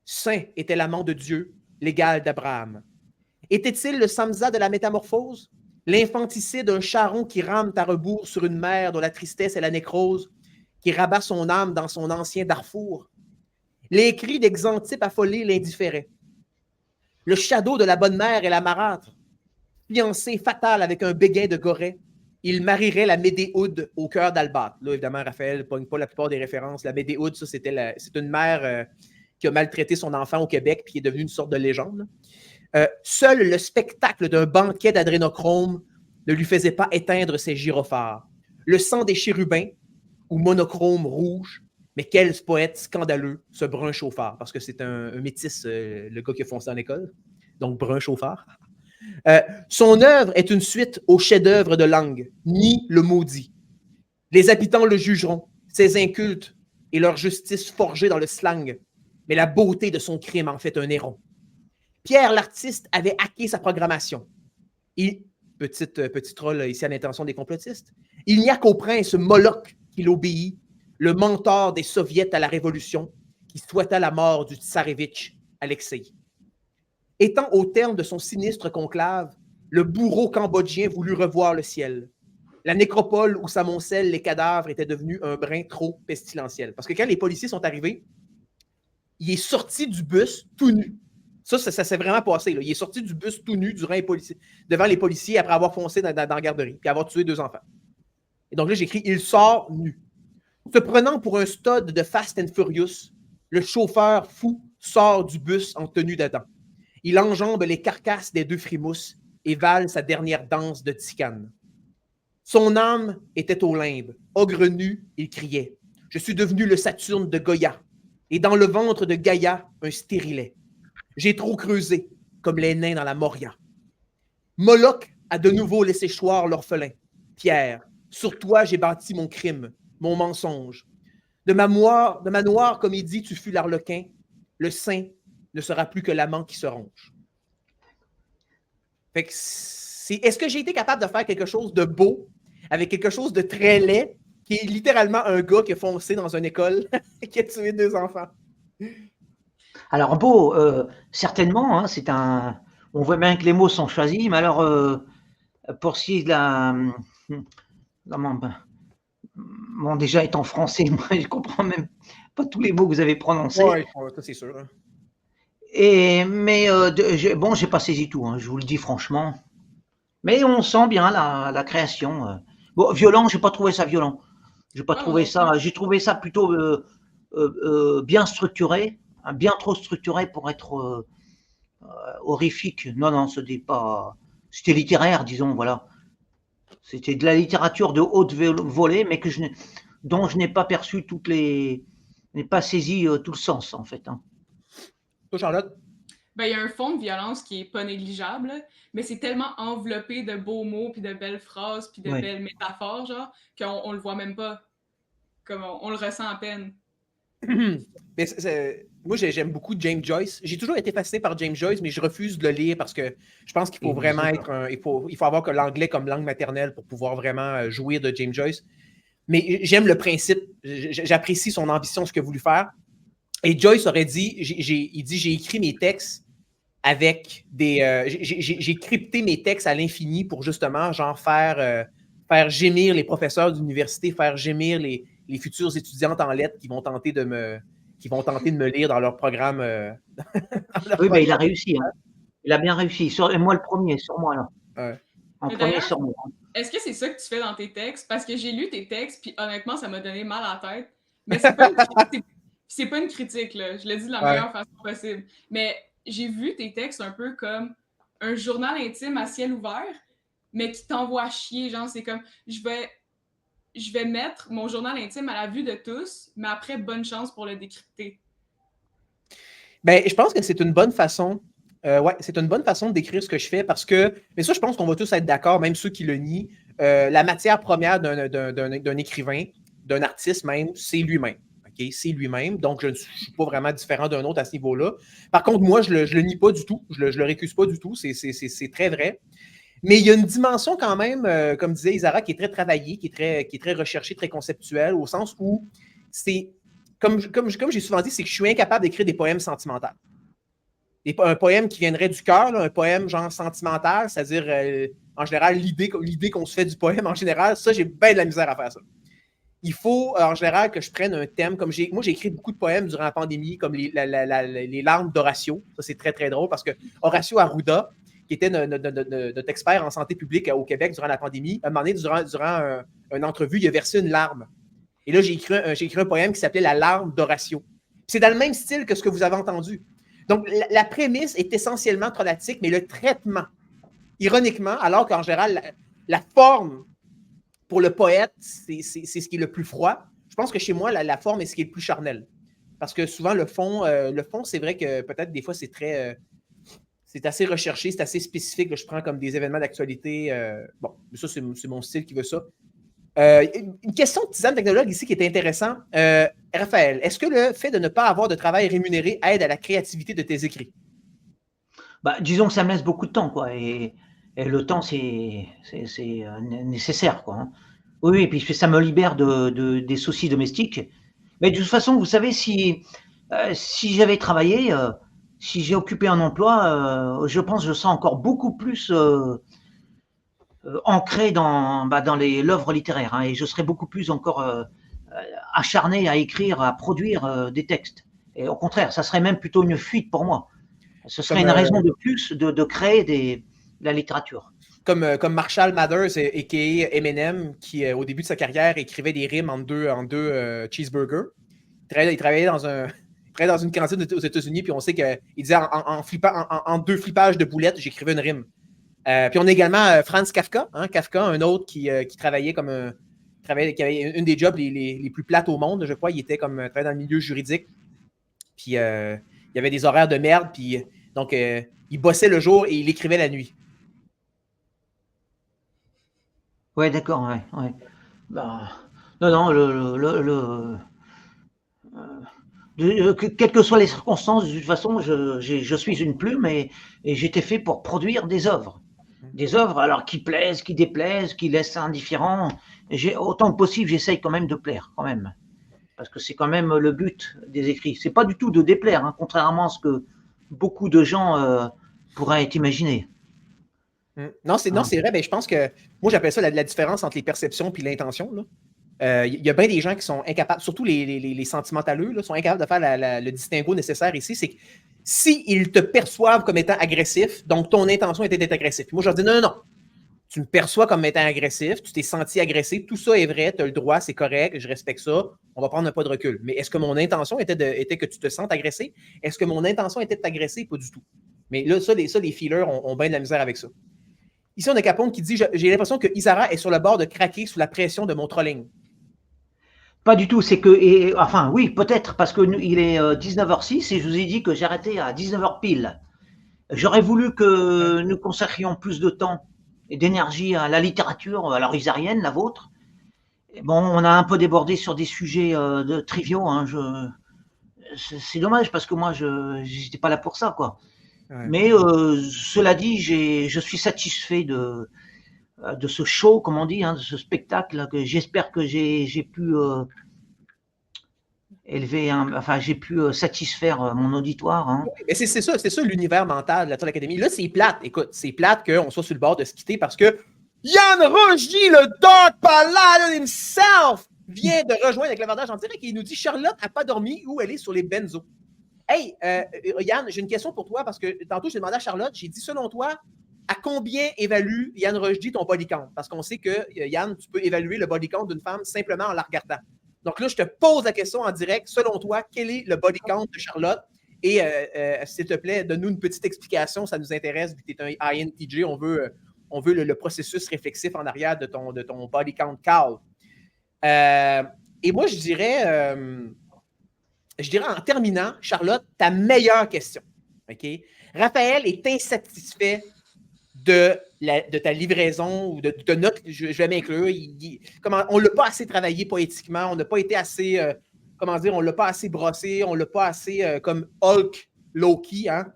Saint était l'amant de Dieu, l'égal d'Abraham. Était-il le Samsa de la métamorphose? L'infanticide d'un charron qui rame à rebours sur une mer dont la tristesse est la nécrose, qui rabat son âme dans son ancien Darfour? Les cris d'Exantippe affolés l'indifféraient. Le shadow de la bonne mère et la marâtre, fiancé fatal avec un béguin de Goret, il marierait la Médéoude au cœur d'Albâtre. Là, évidemment, Raphaël ne pogne pas la plupart des références. La Médéoude, ça, c'est une mère qui a maltraité son enfant au Québec puis qui est devenue une sorte de légende. Seul le spectacle d'un banquet d'adrénochrome ne lui faisait pas éteindre ses gyrophares. Le sang des chérubins, ou monochrome rouge, mais quel poète scandaleux, ce brun chauffard, parce que c'est un métis, le gars qui a foncé en école, donc brun chauffard. Son œuvre est une suite au chef-d'œuvre de langue, ni le maudit. Les habitants le jugeront, ses incultes et leur justice forgée dans le slang, mais la beauté de son crime en fait un héron. Pierre l'artiste avait hacké sa programmation. Petit troll ici à l'intention des complotistes, il n'y a qu'au prince Moloch qu'il obéit, le mentor des soviets à la révolution, qui souhaita la mort du tsarevitch Alexei. Étant au terme de son sinistre conclave, le bourreau cambodgien voulut revoir le ciel. La nécropole où s'amoncellent les cadavres était devenue un brin trop pestilentiel. Parce que quand les policiers sont arrivés, il est sorti du bus tout nu. Ça s'est vraiment passé. Là. Il est sorti du bus tout nu devant les policiers après avoir foncé dans la garderie et avoir tué 2 enfants. Et donc là, j'écris « Il sort nu ». Se prenant pour un stud de Fast and Furious, le chauffeur fou sort du bus en tenue d'Adam. Il enjambe les carcasses des 2 frimousses et vale sa dernière danse de ticane. Son âme était au limbe. Ogre nu, il criait « Je suis devenu le Saturne de Goya, et dans le ventre de Gaïa, un stérilet. J'ai trop creusé, comme les nains dans la Moria. » Moloch a de nouveau laissé choir l'orphelin. Pierre, sur toi j'ai bâti mon crime, mon mensonge. De ma noire comédie, tu fus l'arlequin. Le saint ne sera plus que l'amant qui se ronge. Fait que est-ce que j'ai été capable de faire quelque chose de beau avec quelque chose de très laid qui est littéralement un gars qui a foncé dans une école qui a tué 2 enfants?
Alors beau, certainement, hein, on voit bien que les mots sont choisis, mais alors pour ce qui est de bon, déjà étant français, moi je comprends même pas tous les mots que vous avez prononcés.
Oui, ça c'est sûr.
Mais bon, j'ai pas saisi tout, hein, je vous le dis franchement. Mais on sent bien la création. Bon, violent, j'ai pas trouvé ça violent. J'ai pas trouvé ça. J'ai trouvé ça plutôt bien structuré, bien trop structuré pour être horrifique. Non, c'était littéraire, disons, voilà. C'était de la littérature de haute volée, mais dont je n'ai pas perçu n'ai pas saisi tout le sens, en fait. Hein.
Toi, Charlotte?
Ben, il y a un fond de violence qui est pas négligeable, mais c'est tellement enveloppé de beaux mots, puis de belles phrases, puis de belles métaphores, genre, qu'on le voit même pas. Comme on le ressent à peine.
Mais moi, j'aime beaucoup James Joyce. J'ai toujours été fasciné par James Joyce, mais je refuse de le lire parce que je pense qu'il faut vraiment il faut avoir que l'anglais comme langue maternelle pour pouvoir vraiment jouir de James Joyce. Mais j'aime le principe. J'apprécie son ambition, ce qu'il a voulu faire. Et Joyce aurait dit, j'ai écrit mes textes avec des. J'ai crypté mes textes à l'infini pour justement, genre, faire gémir les professeurs d'université, faire gémir les futures étudiantes en lettres qui vont tenter de me lire dans leur programme. Dans leur
Oui, ben, il a
programme.
réussi. Hein. Il a bien réussi. Et moi, le premier, sur moi, là.
Ouais.
En
Mais
premier,
d'ailleurs,
sur moi.
est-ce que c'est ça que tu fais dans tes textes? Parce que j'ai lu tes textes, puis honnêtement, ça m'a donné mal à la tête. Mais c'est pas une critique, là. Je le dis de la meilleure façon possible. Mais j'ai vu tes textes un peu comme un journal intime à ciel ouvert, mais qui t'envoie chier. Genre, c'est comme, je vais mettre mon journal intime à la vue de tous, mais après, bonne chance pour le décrypter.
Ben, je pense que c'est une bonne façon. Ouais, c'est une bonne façon de décrire ce que je fais parce que, mais ça, je pense qu'on va tous être d'accord, même ceux qui le nient. La matière première d'un écrivain, d'un artiste même, c'est lui-même. Okay? C'est lui-même. Donc, je ne suis pas vraiment différent d'un autre à ce niveau-là. Par contre, moi, je le nie pas du tout. Je le récuse pas du tout. C'est très vrai. Mais il y a une dimension quand même, comme disait Isara, qui est très travaillée, qui est très recherchée, très conceptuelle, au sens où c'est, comme j'ai souvent dit, c'est que je suis incapable d'écrire des poèmes sentimentaux. Un poème qui viendrait du cœur, un poème genre sentimental, c'est-à-dire, en général, l'idée qu'on se fait du poème, en général, ça, j'ai bien de la misère à faire ça. Il faut, en général, que je prenne un thème, moi, j'ai écrit beaucoup de poèmes durant la pandémie, comme les larmes d'Horatio. Ça, c'est très, très drôle, parce que Horacio Arruda, qui était notre expert en santé publique au Québec durant la pandémie, à un moment donné, durant une entrevue, il a versé une larme. Et là, j'ai écrit un poème qui s'appelait La larme d'Horatio. C'est dans le même style que ce que vous avez entendu. Donc, la prémisse est essentiellement traumatique, mais le traitement, ironiquement, alors qu'en général, la forme pour le poète, c'est ce qui est le plus froid. Je pense que chez moi, la forme est ce qui est le plus charnel. Parce que souvent, le fond, c'est vrai que peut-être des fois, c'est assez recherché, c'est assez spécifique. Là, je prends comme des événements d'actualité. Bon, ça, c'est mon style qui veut ça. Une question de Tisane Technologue ici qui est intéressant. Raphaël, est-ce que le fait de ne pas avoir de travail rémunéré aide à la créativité de tes écrits?
Bah, disons que ça me laisse beaucoup de temps, quoi. Et le temps, c'est nécessaire, quoi. Hein. Oui, et puis ça me libère des soucis domestiques. Mais de toute façon, vous savez, si j'avais travaillé, si j'ai occupé un emploi, je pense que je serais encore beaucoup plus ancré dans l'œuvre littéraire, hein, et je serais beaucoup plus encore acharné à écrire, à produire des textes. Et au contraire, ça serait même plutôt une fuite pour moi. Ce serait une raison de plus de créer de la littérature.
Comme Marshall Mathers, a.k.a. Eminem, qui, au début de sa carrière, écrivait des rimes en deux cheeseburgers. Il travaillait dans une cantine aux États-Unis, puis on sait qu'il disait en deux flippages de boulettes, j'écrivais une rime. Puis on a également Franz Kafka, Kafka, un autre qui travaillait qui avait une des jobs les plus plates au monde, je crois. Il était travaillait dans le milieu juridique. Puis il y avait des horaires de merde, puis donc il bossait le jour et il écrivait la nuit.
Ouais, d'accord, ouais. Bah, non, quelles que soient les circonstances, de toute façon, je suis une plume et j'étais fait pour produire des œuvres. Des œuvres, alors qui plaisent, qui déplaisent, qui laissent indifférent. Autant que possible, j'essaye quand même de plaire, quand même. Parce que c'est quand même le but des écrits. C'est pas du tout de déplaire, hein, contrairement à ce que beaucoup de gens pourraient imaginer.
Non, c'est vrai. Ben, je pense que moi, j'appelle ça la différence entre les perceptions et l'intention. Il y a bien des gens qui sont incapables, surtout les sentimentaleux, là, sont incapables de faire le distinguo nécessaire ici. C'est que s'ils te perçoivent comme étant agressif, donc ton intention était d'être agressif. Puis moi, je leur dis non. Tu me perçois comme étant agressif, tu t'es senti agressé, tout ça est vrai, tu as le droit, c'est correct, je respecte ça, on va prendre un pas de recul. Mais est-ce que mon intention était que tu te sentes agressé? Est-ce que mon intention était de t'agresser? Pas du tout. Mais là, les feelers ont bien de la misère avec ça. Ici, on a Capone qui dit « J'ai l'impression que Isara est sur le bord de craquer sous la pression de mon trolling. »
Pas du tout, c'est que, enfin oui, peut-être, parce qu'il est 19h06 et je vous ai dit que j'arrêtais à 19h pile. J'aurais voulu que nous consacrions plus de temps et d'énergie à la littérature, à la isarienne, la vôtre. Et bon, on a un peu débordé sur des sujets triviaux. Hein, c'est dommage parce que moi, je n'étais pas là pour ça, quoi. Ouais. Mais cela dit, je suis satisfait de ce show, comme on dit, hein, de ce spectacle que j'espère que j'ai pu enfin, j'ai pu satisfaire mon auditoire. Hein.
Oui, mais c'est ça l'univers mental de la Tour Académie. Là, c'est plate. Écoute, c'est plate qu'on soit sur le bord de se quitter parce que Yann Rogy, le Dark Paladin himself, vient de rejoindre avec l'avantage en direct et il nous dit Charlotte n'a pas dormi ou elle est sur les benzos. Hey, Yann, j'ai une question pour toi parce que tantôt, j'ai demandé à Charlotte, j'ai dit selon toi, à combien évalue Yann Rochdy ton body count? Parce qu'on sait que, Yann, tu peux évaluer le body count d'une femme simplement en la regardant. Donc là, je te pose la question en direct. Selon toi, quel est le body count de Charlotte? Et s'il te plaît, donne-nous une petite explication, ça nous intéresse, vu que tu es un INTJ, on veut le processus réflexif en arrière de ton body count Carl. Et moi, je dirais en terminant, Charlotte, ta meilleure question. Okay? Raphaël est insatisfait de ta livraison ou de notre, je vais m'inclure, on ne l'a pas assez travaillé poétiquement, on n'a pas été assez, on ne l'a pas assez brossé, on ne l'a pas assez comme Hulk Loki, hein,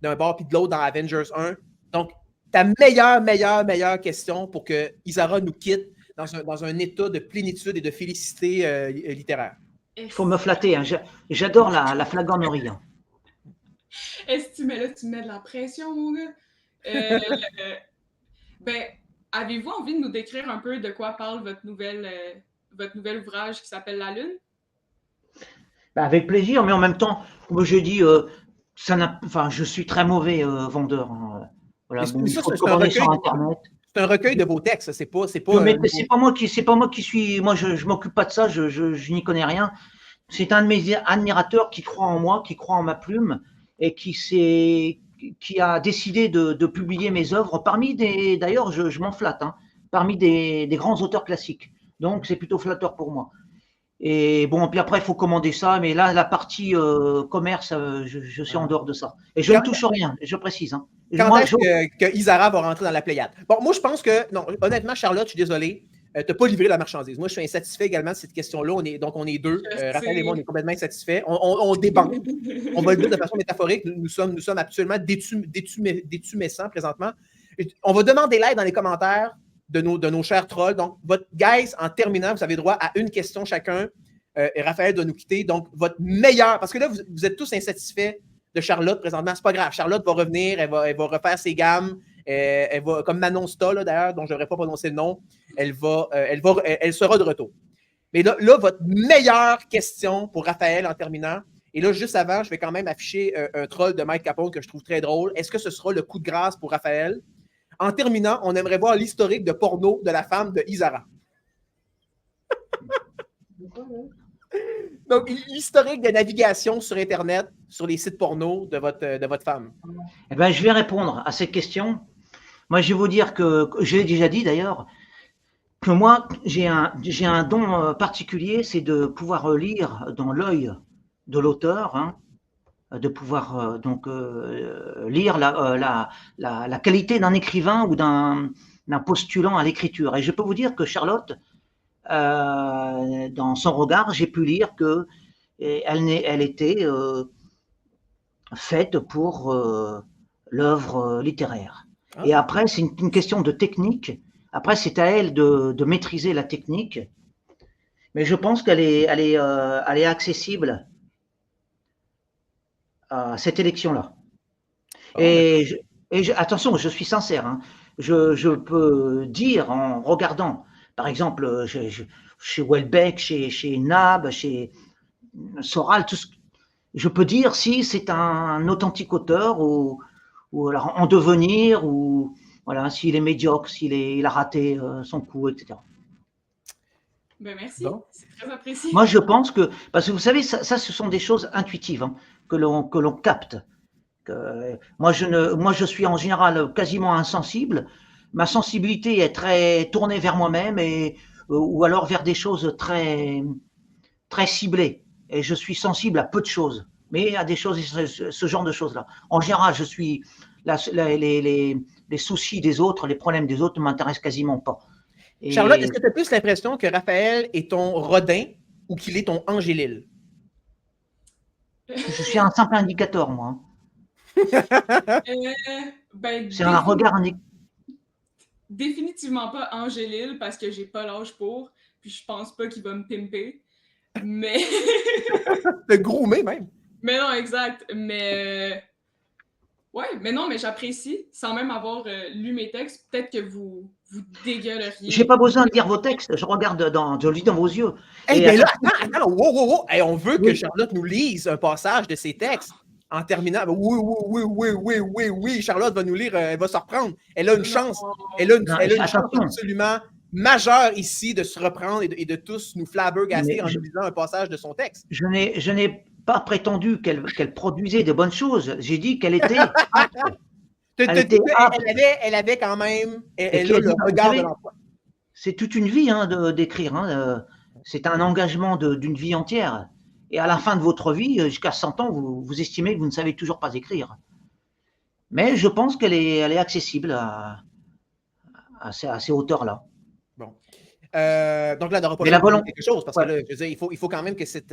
d'un bord puis de l'autre dans Avengers 1. Donc, ta meilleure question pour que Isara nous quitte dans un état de plénitude et de félicité littéraire.
Il faut me flatter, hein. J'adore la flagornerie. Hein.
Est-ce que tu mets de la pression, mon gars? Avez-vous envie de nous décrire un peu de quoi parle votre nouvel ouvrage qui s'appelle La Lune?
Avec plaisir, mais en même temps, comme je dis, je suis très mauvais vendeur. Hein. Voilà,
c'est un recueil de vos textes, c'est pas
moi qui suis, moi je m'occupe pas de ça, je n'y connais rien. C'est un de mes admirateurs qui croit en moi, qui croit en ma plume et qui a décidé de publier mes œuvres d'ailleurs je m'en flatte, hein, parmi des grands auteurs classiques. Donc c'est plutôt flatteur pour moi. Et bon, puis après il faut commander ça, mais là la partie commerce, je suis en dehors de ça. Et je ne touche rien, je précise. Hein.
Quand est-ce que Isara va rentrer dans la Pléiade? Bon, moi je pense que, non, honnêtement, Charlotte, je suis désolé. Tu n'as pas livré la marchandise. Moi, je suis insatisfait également de cette question-là. On est deux. Raphaël et moi, on est complètement insatisfaits. On débande. On va le dire de façon métaphorique. Nous sommes absolument détumescents présentement. On va demander l'aide dans les commentaires de nos chers trolls. Donc, guys, en terminant, vous avez droit à une question chacun. Et Raphaël doit nous quitter. Donc, votre meilleur... Parce que là, vous êtes tous insatisfaits de Charlotte présentement. C'est pas grave. Charlotte va revenir. Elle va refaire ses gammes. Elle va, comme Manon Sta, d'ailleurs, dont je ne devrais pas prononcer le nom, elle sera de retour. Mais là, votre meilleure question pour Raphaël en terminant, et là, juste avant, je vais quand même afficher un troll de Mike Capone que je trouve très drôle. Est-ce que ce sera le coup de grâce pour Raphaël? En terminant, on aimerait voir l'historique de porno de la femme de Isara. Donc, l'historique de navigation sur Internet, sur les sites porno de votre femme.
Eh bien, je vais répondre à cette question. Moi, je vais vous dire que je l'ai déjà dit d'ailleurs, que moi, j'ai un don particulier, c'est de pouvoir lire dans l'œil de l'auteur, hein, de pouvoir lire la qualité d'un écrivain ou d'un postulant à l'écriture. Et je peux vous dire que Charlotte, dans son regard, j'ai pu lire que elle était faite pour l'œuvre littéraire. Ah. Et après, c'est une question de technique. Après, c'est à elle de maîtriser la technique. Mais je pense qu'elle est accessible à cette élection-là. Oh, et attention, je suis sincère. Hein, je peux dire en regardant, par exemple, chez Houellebecq, chez Nab, chez Soral, je peux dire si c'est un authentique auteur ou alors en devenir, ou voilà, s'il est médiocre, il a raté son coup, etc.
Ben merci, bon. C'est très apprécié.
Moi, je pense que, parce que vous savez, ça ce sont des choses intuitives, hein, que l'on capte. Moi, je suis en général quasiment insensible. Ma sensibilité est très tournée vers moi-même ou alors vers des choses très, très ciblées. Et je suis sensible à peu de choses, mais à des choses, ce genre de choses-là. En général, je suis les soucis des autres, les problèmes des autres ne m'intéressent quasiment pas.
Et... Charlotte, est-ce que tu as plus l'impression que Raphaël est ton Rodin ou qu'il est ton Angélil?
Je suis un simple indicateur, moi. C'est un regard indicateur.
Définitivement pas Angélil parce que j'ai pas l'âge pour, puis je pense pas qu'il va me pimper. Mais.
Le groomer même.
Mais non, exact. Mais. Ouais, mais non, mais j'apprécie, sans même avoir lu mes textes, peut-être que vous dégueuleriez.
J'ai pas besoin de lire vos textes, je regarde je lis dans vos yeux.
Hey,
Et
ben là,
attention,
attends, wow. Hey, on veut que
Oui.
Charlotte nous lise un passage de ses textes en terminant. Oui, Charlotte va nous lire, elle va se reprendre. Elle a une chance. Elle a une,
Non,
elle a une chance
attention.
absolument majeure ici de se reprendre et de tous nous flabbergaster
Mais
en nous lisant un passage de son texte.
je n'ai pas prétendu qu'elle produisait de bonnes choses. J'ai dit qu'elle était apte. Elle était apte.
Elle avait quand même,
Et
elle
qui
a
a dit,
le
vous
regard de
savez,
l'emploi.
c'est toute une vie d'écrire. C'est un engagement d'une vie entière. Et à la fin de votre vie, jusqu'à 100 ans, vous estimez que vous ne savez toujours pas écrire. Mais je pense qu'elle est accessible à ces hauteurs-là.
Bon. Donc là, on n'aura pas
Mais
le
la
temps de dire
volonté,
quelque chose, parce que
ouais.
là, je veux dire, il faut quand même que cette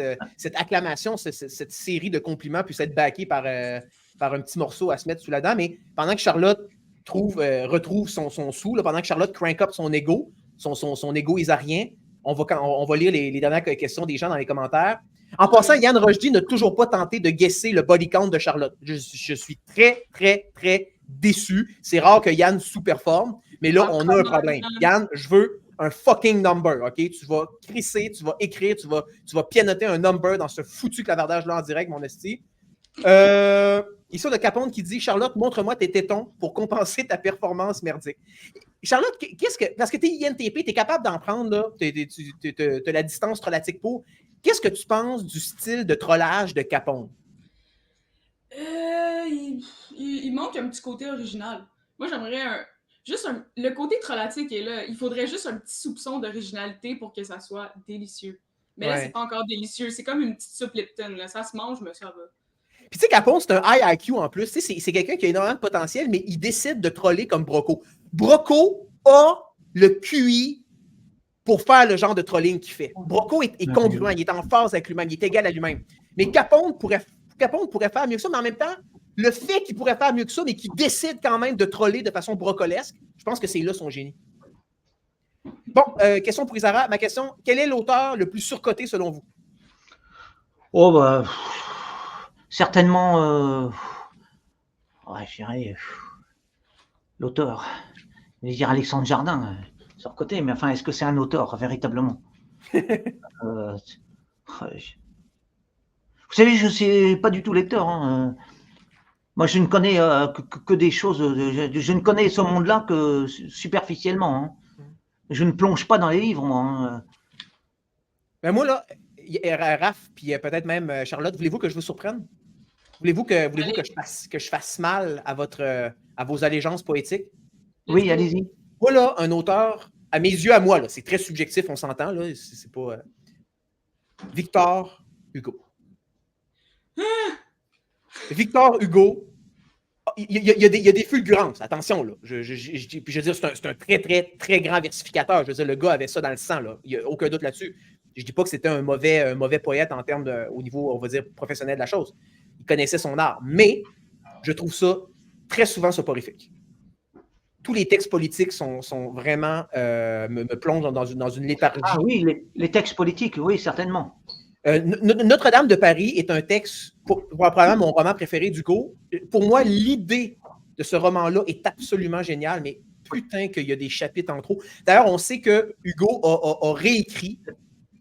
acclamation, cette série de compliments puisse être backée par un petit morceau à se mettre sous la dent. Mais pendant que Charlotte retrouve son sou, là, pendant que Charlotte crank up son ego, son ego isarien, on va lire les dernières questions des gens dans les commentaires. En passant, Yann Rochdy n'a toujours pas tenté de guesser le body count de Charlotte. Je suis très, très, très déçu. C'est rare que Yann sous-performe, mais là, on a un problème. Yann, je veux un fucking number, OK? Tu vas crisser, tu vas écrire, tu vas pianoter un number dans ce foutu clavardage-là en direct, mon esti. Ici, on a Capone qui dit « Charlotte, montre-moi tes tétons pour compenser ta performance merdique. » Charlotte, parce que tu es INTP, tu es capable d'en prendre, là, tu as la distance trollatique pour. Qu'est-ce que tu penses du style de trollage de Capone?
Il manque un petit côté original. Moi, j'aimerais le côté trollatique est là. Il faudrait juste un petit soupçon d'originalité pour que ça soit délicieux. Mais là, c'est pas encore délicieux. C'est comme une petite soupe Lipton. Là. Ça se mange, mais ça va.
Puis tu sais, Capone, c'est un high IQ en plus. C'est quelqu'un qui a énormément de potentiel, mais il décide de troller comme Broco. Broco a le QI pour faire le genre de trolling qu'il fait. Broco est congruent, il est en phase avec lui-même, il est égal à lui-même. Mais Capone pourrait faire mieux que ça, mais en même temps, le fait qu'il pourrait faire mieux que ça, mais qu'il décide quand même de troller de façon brocolesque, je pense que c'est là son génie. Bon, question pour Isara. Ma question, quel est l'auteur le plus surcoté selon vous?
Oh, bah, certainement, ouais, je dirais, l'auteur. Je vais dire Alexandre Jardin, surcoté, mais enfin, est-ce que c'est un auteur, véritablement? Vous savez, je ne suis pas du tout lecteur. Hein. Moi, je ne connais que des choses, je ne connais ce monde-là que superficiellement. Hein. Je ne plonge pas dans les livres, moi. Hein.
Ben moi, là, Raph, puis peut-être même Charlotte, voulez-vous que je vous surprenne? Voulez-vous que je fasse mal à vos allégeances poétiques?
Oui, allez-y.
Voilà un auteur, à mes yeux, à moi, là, c'est très subjectif, on s'entend, là, c'est pas... Victor Hugo. Victor Hugo, il y a des fulgurances, attention, là. Je veux dire, c'est un très, très, très grand versificateur. Je veux dire, le gars avait ça dans le sang, là. Il n'y a aucun doute là-dessus. Je ne dis pas que c'était un mauvais poète en termes au niveau, on va dire, professionnel de la chose. Il connaissait son art, mais je trouve ça très souvent soporifique. Tous les textes politiques sont vraiment me plongent dans une léthargie.
Ah oui, les textes politiques, oui, certainement.
Notre-Dame de Paris est un texte, probablement mon roman préféré d'Hugo. Pour moi, l'idée de ce roman-là est absolument géniale, mais putain qu'il y a des chapitres en trop. D'ailleurs, on sait que Hugo a réécrit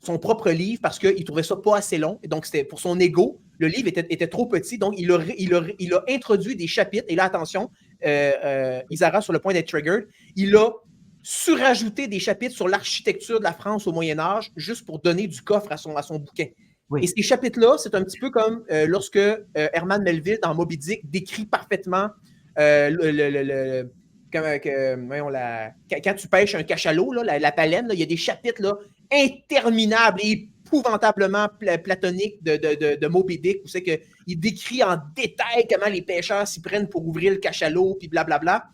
son propre livre parce qu'il trouvait ça pas assez long. Et donc, c'était pour son ego. Le livre était trop petit, donc il a introduit des chapitres. Et là, attention, Isara sur le point d'être triggered. Il a surajouté des chapitres sur l'architecture de la France au Moyen-Âge juste pour donner du coffre à son bouquin. Oui. Et ces chapitres-là, c'est un petit peu comme lorsque Herman Melville, dans Moby Dick, décrit parfaitement quand tu pêches un cachalot, là, la baleine, il y a des chapitres là, interminables et épouvantablement platoniques de Moby Dick, où c'est qu'il décrit en détail comment les pêcheurs s'y prennent pour ouvrir le cachalot, puis blablabla.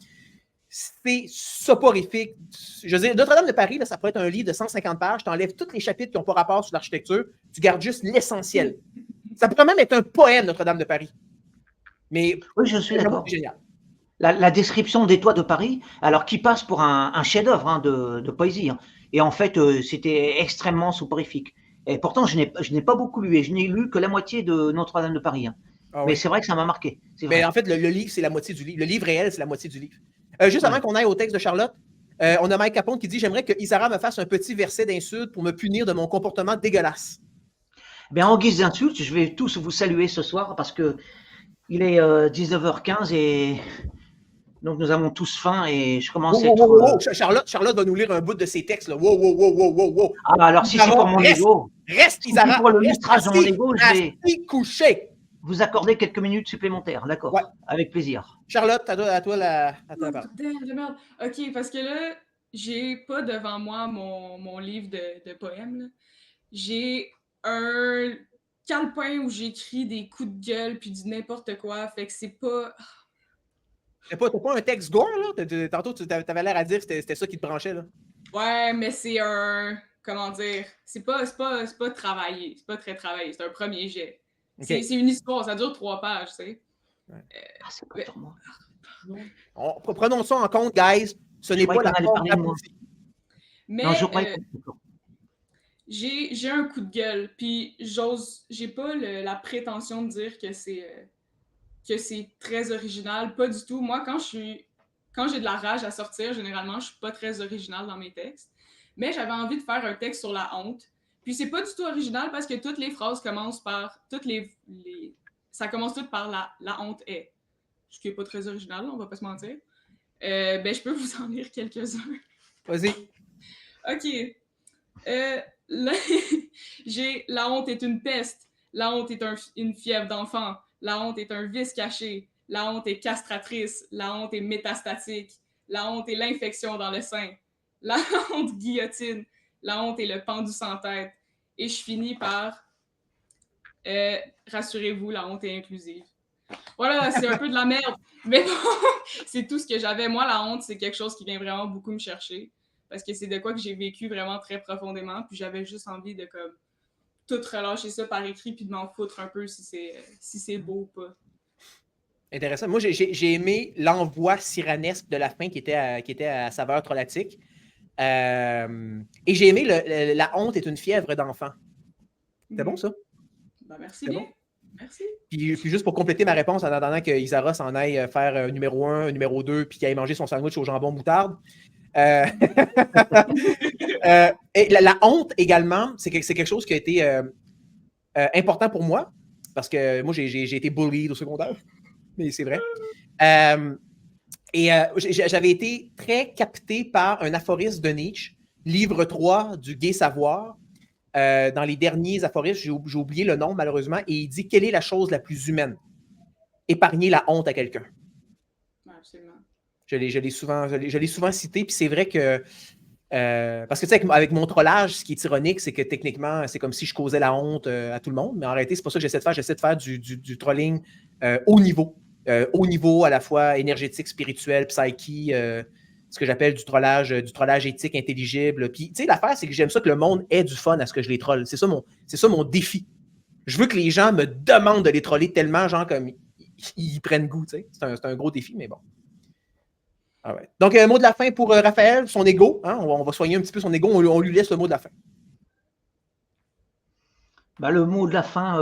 C'est soporifique. Je veux dire, Notre-Dame de Paris, là, ça pourrait être un livre de 150 pages, tu enlèves tous les chapitres qui n'ont pas rapport sur l'architecture, tu gardes juste l'essentiel. Ça pourrait même être un poème, Notre-Dame de Paris. Mais
oui, je suis d'accord.
C'est génial.
La description des toits de Paris, alors qui passe pour un chef-d'œuvre de poésie. Hein. Et en fait, c'était extrêmement soporifique. Et pourtant, je n'ai pas beaucoup lu et je n'ai lu que la moitié de Notre-Dame de Paris. Hein.
Ah
Mais
oui.
c'est vrai que ça m'a marqué. C'est
Mais
vrai.
en fait, le livre, c'est la moitié du livre. Le livre réel, c'est la moitié du livre. Juste avant
Ouais.
qu'on aille au texte de Charlotte, on a Mike Capone qui dit « J'aimerais que Isara me fasse un petit verset d'insulte pour me punir de mon comportement dégueulasse. »
Ben, en guise d'insulte, je vais tous vous saluer ce soir parce que il est 19h15 et donc nous avons tous faim et je commence à être.
Charlotte va nous lire un bout de ses textes. Là. Wow.
Ah, alors si c'est pour mon ego,
Reste,
si c'est
Isara.
pour le
Reste
lustrage de mon ego, je vais
assis couché.
vous accorder quelques minutes supplémentaires. D'accord.
Ouais.
Avec plaisir.
Charlotte, à toi la parole.
Bordel de merde. OK, parce que là, j'ai pas devant moi mon livre de poèmes. Là. J'ai un calepin où j'écris des coups de gueule puis du n'importe quoi. Fait que c'est pas.
T'as pas un texte gore, là? Tantôt, tu avais l'air à dire que c'était ça qui te branchait, là.
Ouais, mais c'est un. Comment dire? C'est pas travaillé. C'est pas très travaillé. C'est un premier jet.
Okay.
C'est une histoire. Ça dure 3 pages, tu sais.
Ouais. C'est pas sur moi.
Prenons ça en compte, guys. Ce n'est pas la forme aboutie.
Mais
non, je
j'ai un coup de gueule, puis j'ai pas la prétention de dire que c'est très original, pas du tout. Moi, quand j'ai de la rage à sortir, généralement, je suis pas très original dans mes textes. Mais j'avais envie de faire un texte sur la honte. Puis c'est pas du tout original parce que toutes les phrases commencent par ça commence toutes par la honte est. Ce qui est pas très original, on va pas se mentir. Ben je peux vous en lire quelques-uns.
Vas-y.
OK. Là, j'ai la honte est une peste. La honte est une fièvre d'enfant. La honte est un vice caché. La honte est castratrice. La honte est métastatique. La honte est l'infection dans le sein. La honte guillotine. La honte est le pendu sans tête. Et je finis par rassurez-vous, la honte est inclusive. Voilà, c'est un peu de la merde. Mais bon, c'est tout ce que j'avais. Moi, la honte, c'est quelque chose qui vient vraiment beaucoup me chercher. Parce que c'est de quoi que j'ai vécu vraiment très profondément. Puis j'avais juste envie de comme tout relâcher ça par écrit puis de m'en foutre un peu si c'est beau ou pas.
Intéressant. Moi, j'ai aimé l'envoi siranesque de la fin qui était à saveur trollatique. Et j'ai aimé la honte est une fièvre d'enfant. C'était bon, ça?
Ben, merci bien. Bon. Merci.
Puis juste pour compléter ma réponse en attendant que Isara s'en aille faire numéro 1, numéro 2, puis qu'elle aille manger son sandwich au jambon moutarde. Et la honte également, c'est quelque chose qui a été important pour moi, parce que moi, j'ai été bullied au secondaire, mais c'est vrai. J'avais été très capté par un aphorisme de Nietzsche, livre 3 du Gai Savoir. Dans les derniers aphorismes, j'ai oublié le nom malheureusement, et il dit « Quelle est la chose la plus humaine? Épargner la honte à quelqu'un. »
Absolument.
Je l'ai souvent cité, puis c'est vrai que parce que tu sais, avec mon trollage, ce qui est ironique, c'est que techniquement, c'est comme si je causais la honte à tout le monde, mais en réalité, c'est pas ça que j'essaie de faire. J'essaie de faire du trolling haut niveau à la fois énergétique, spirituel, psyche, ce que j'appelle du trollage éthique, intelligible. Puis, tu sais, l'affaire, c'est que j'aime ça que le monde ait du fun à ce que je les troll. C'est ça mon défi. Je veux que les gens me demandent de les troller tellement, genre, comme ils prennent goût, tu sais. C'est un gros défi, mais bon. Ah ouais. Donc, mot de la fin pour Raphaël, son ego. Hein? On va soigner un petit peu son ego. On lui laisse le mot de la fin.
Bah, le mot de la fin,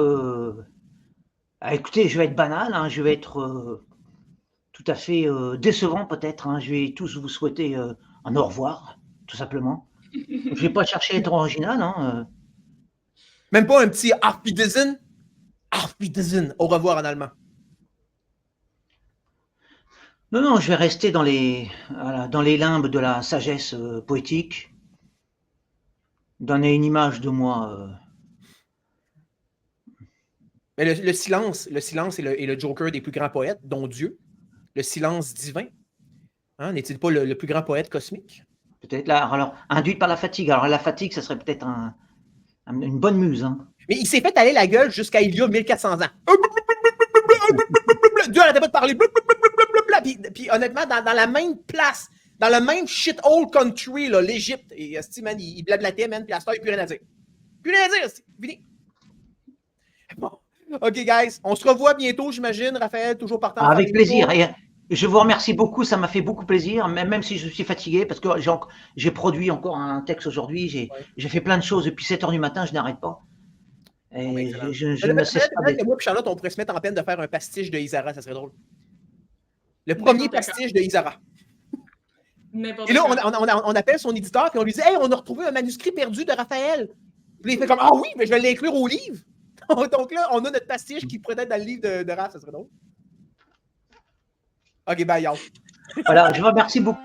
écoutez, je vais être banal, hein, je vais être tout à fait décevant peut-être. Hein, je vais tous vous souhaiter un au revoir, tout simplement. Je ne vais pas chercher à être original. Hein,
Même pas un petit Auf Wiedersehen? Auf Wiedersehen, au revoir en allemand.
Non, je vais rester dans les limbes de la sagesse poétique, donner une image de moi.
Mais le silence est le Joker des plus grands poètes, dont Dieu. Le silence divin. Hein, n'est-il pas le plus grand poète cosmique?
Peut-être là, alors, induite par la fatigue. Alors la fatigue, ça serait peut-être une bonne muse. Hein.
Mais il s'est fait aller la gueule jusqu'à il y a 1400 ans. Dieu n'arrêtait pas de parler. Puis honnêtement, dans la même place, dans le même shithole country, l'Égypte, et man, il blablatait, man, puis à ce temps, il n'y a plus rien à dire. Plus rien à dire, c'est fini. Bon. OK, guys, on se revoit bientôt, j'imagine. Raphaël, toujours partant.
Avec plaisir. Je vous remercie beaucoup, ça m'a fait beaucoup plaisir, même si je suis fatigué, parce que j'ai produit encore un texte aujourd'hui, j'ai fait plein de choses depuis 7 heures du matin, je n'arrête pas. Et je ne cesse pas
Peut-être que
d'être.
moi et Charlotte, on pourrait se mettre en peine de faire un pastiche de Isara, ça serait drôle. Le premier pastiche de Isara. Et là, on appelle son éditeur et on lui dit « Hey, on a retrouvé un manuscrit perdu de Raphaël. » Puis il fait comme « Ah oui, mais je vais l'inclure au livre. » Donc là, on a notre pastiche qui pourrait être dans le livre de Raph, ça serait drôle. OK, bye, y'all.
Voilà, je vous remercie beaucoup.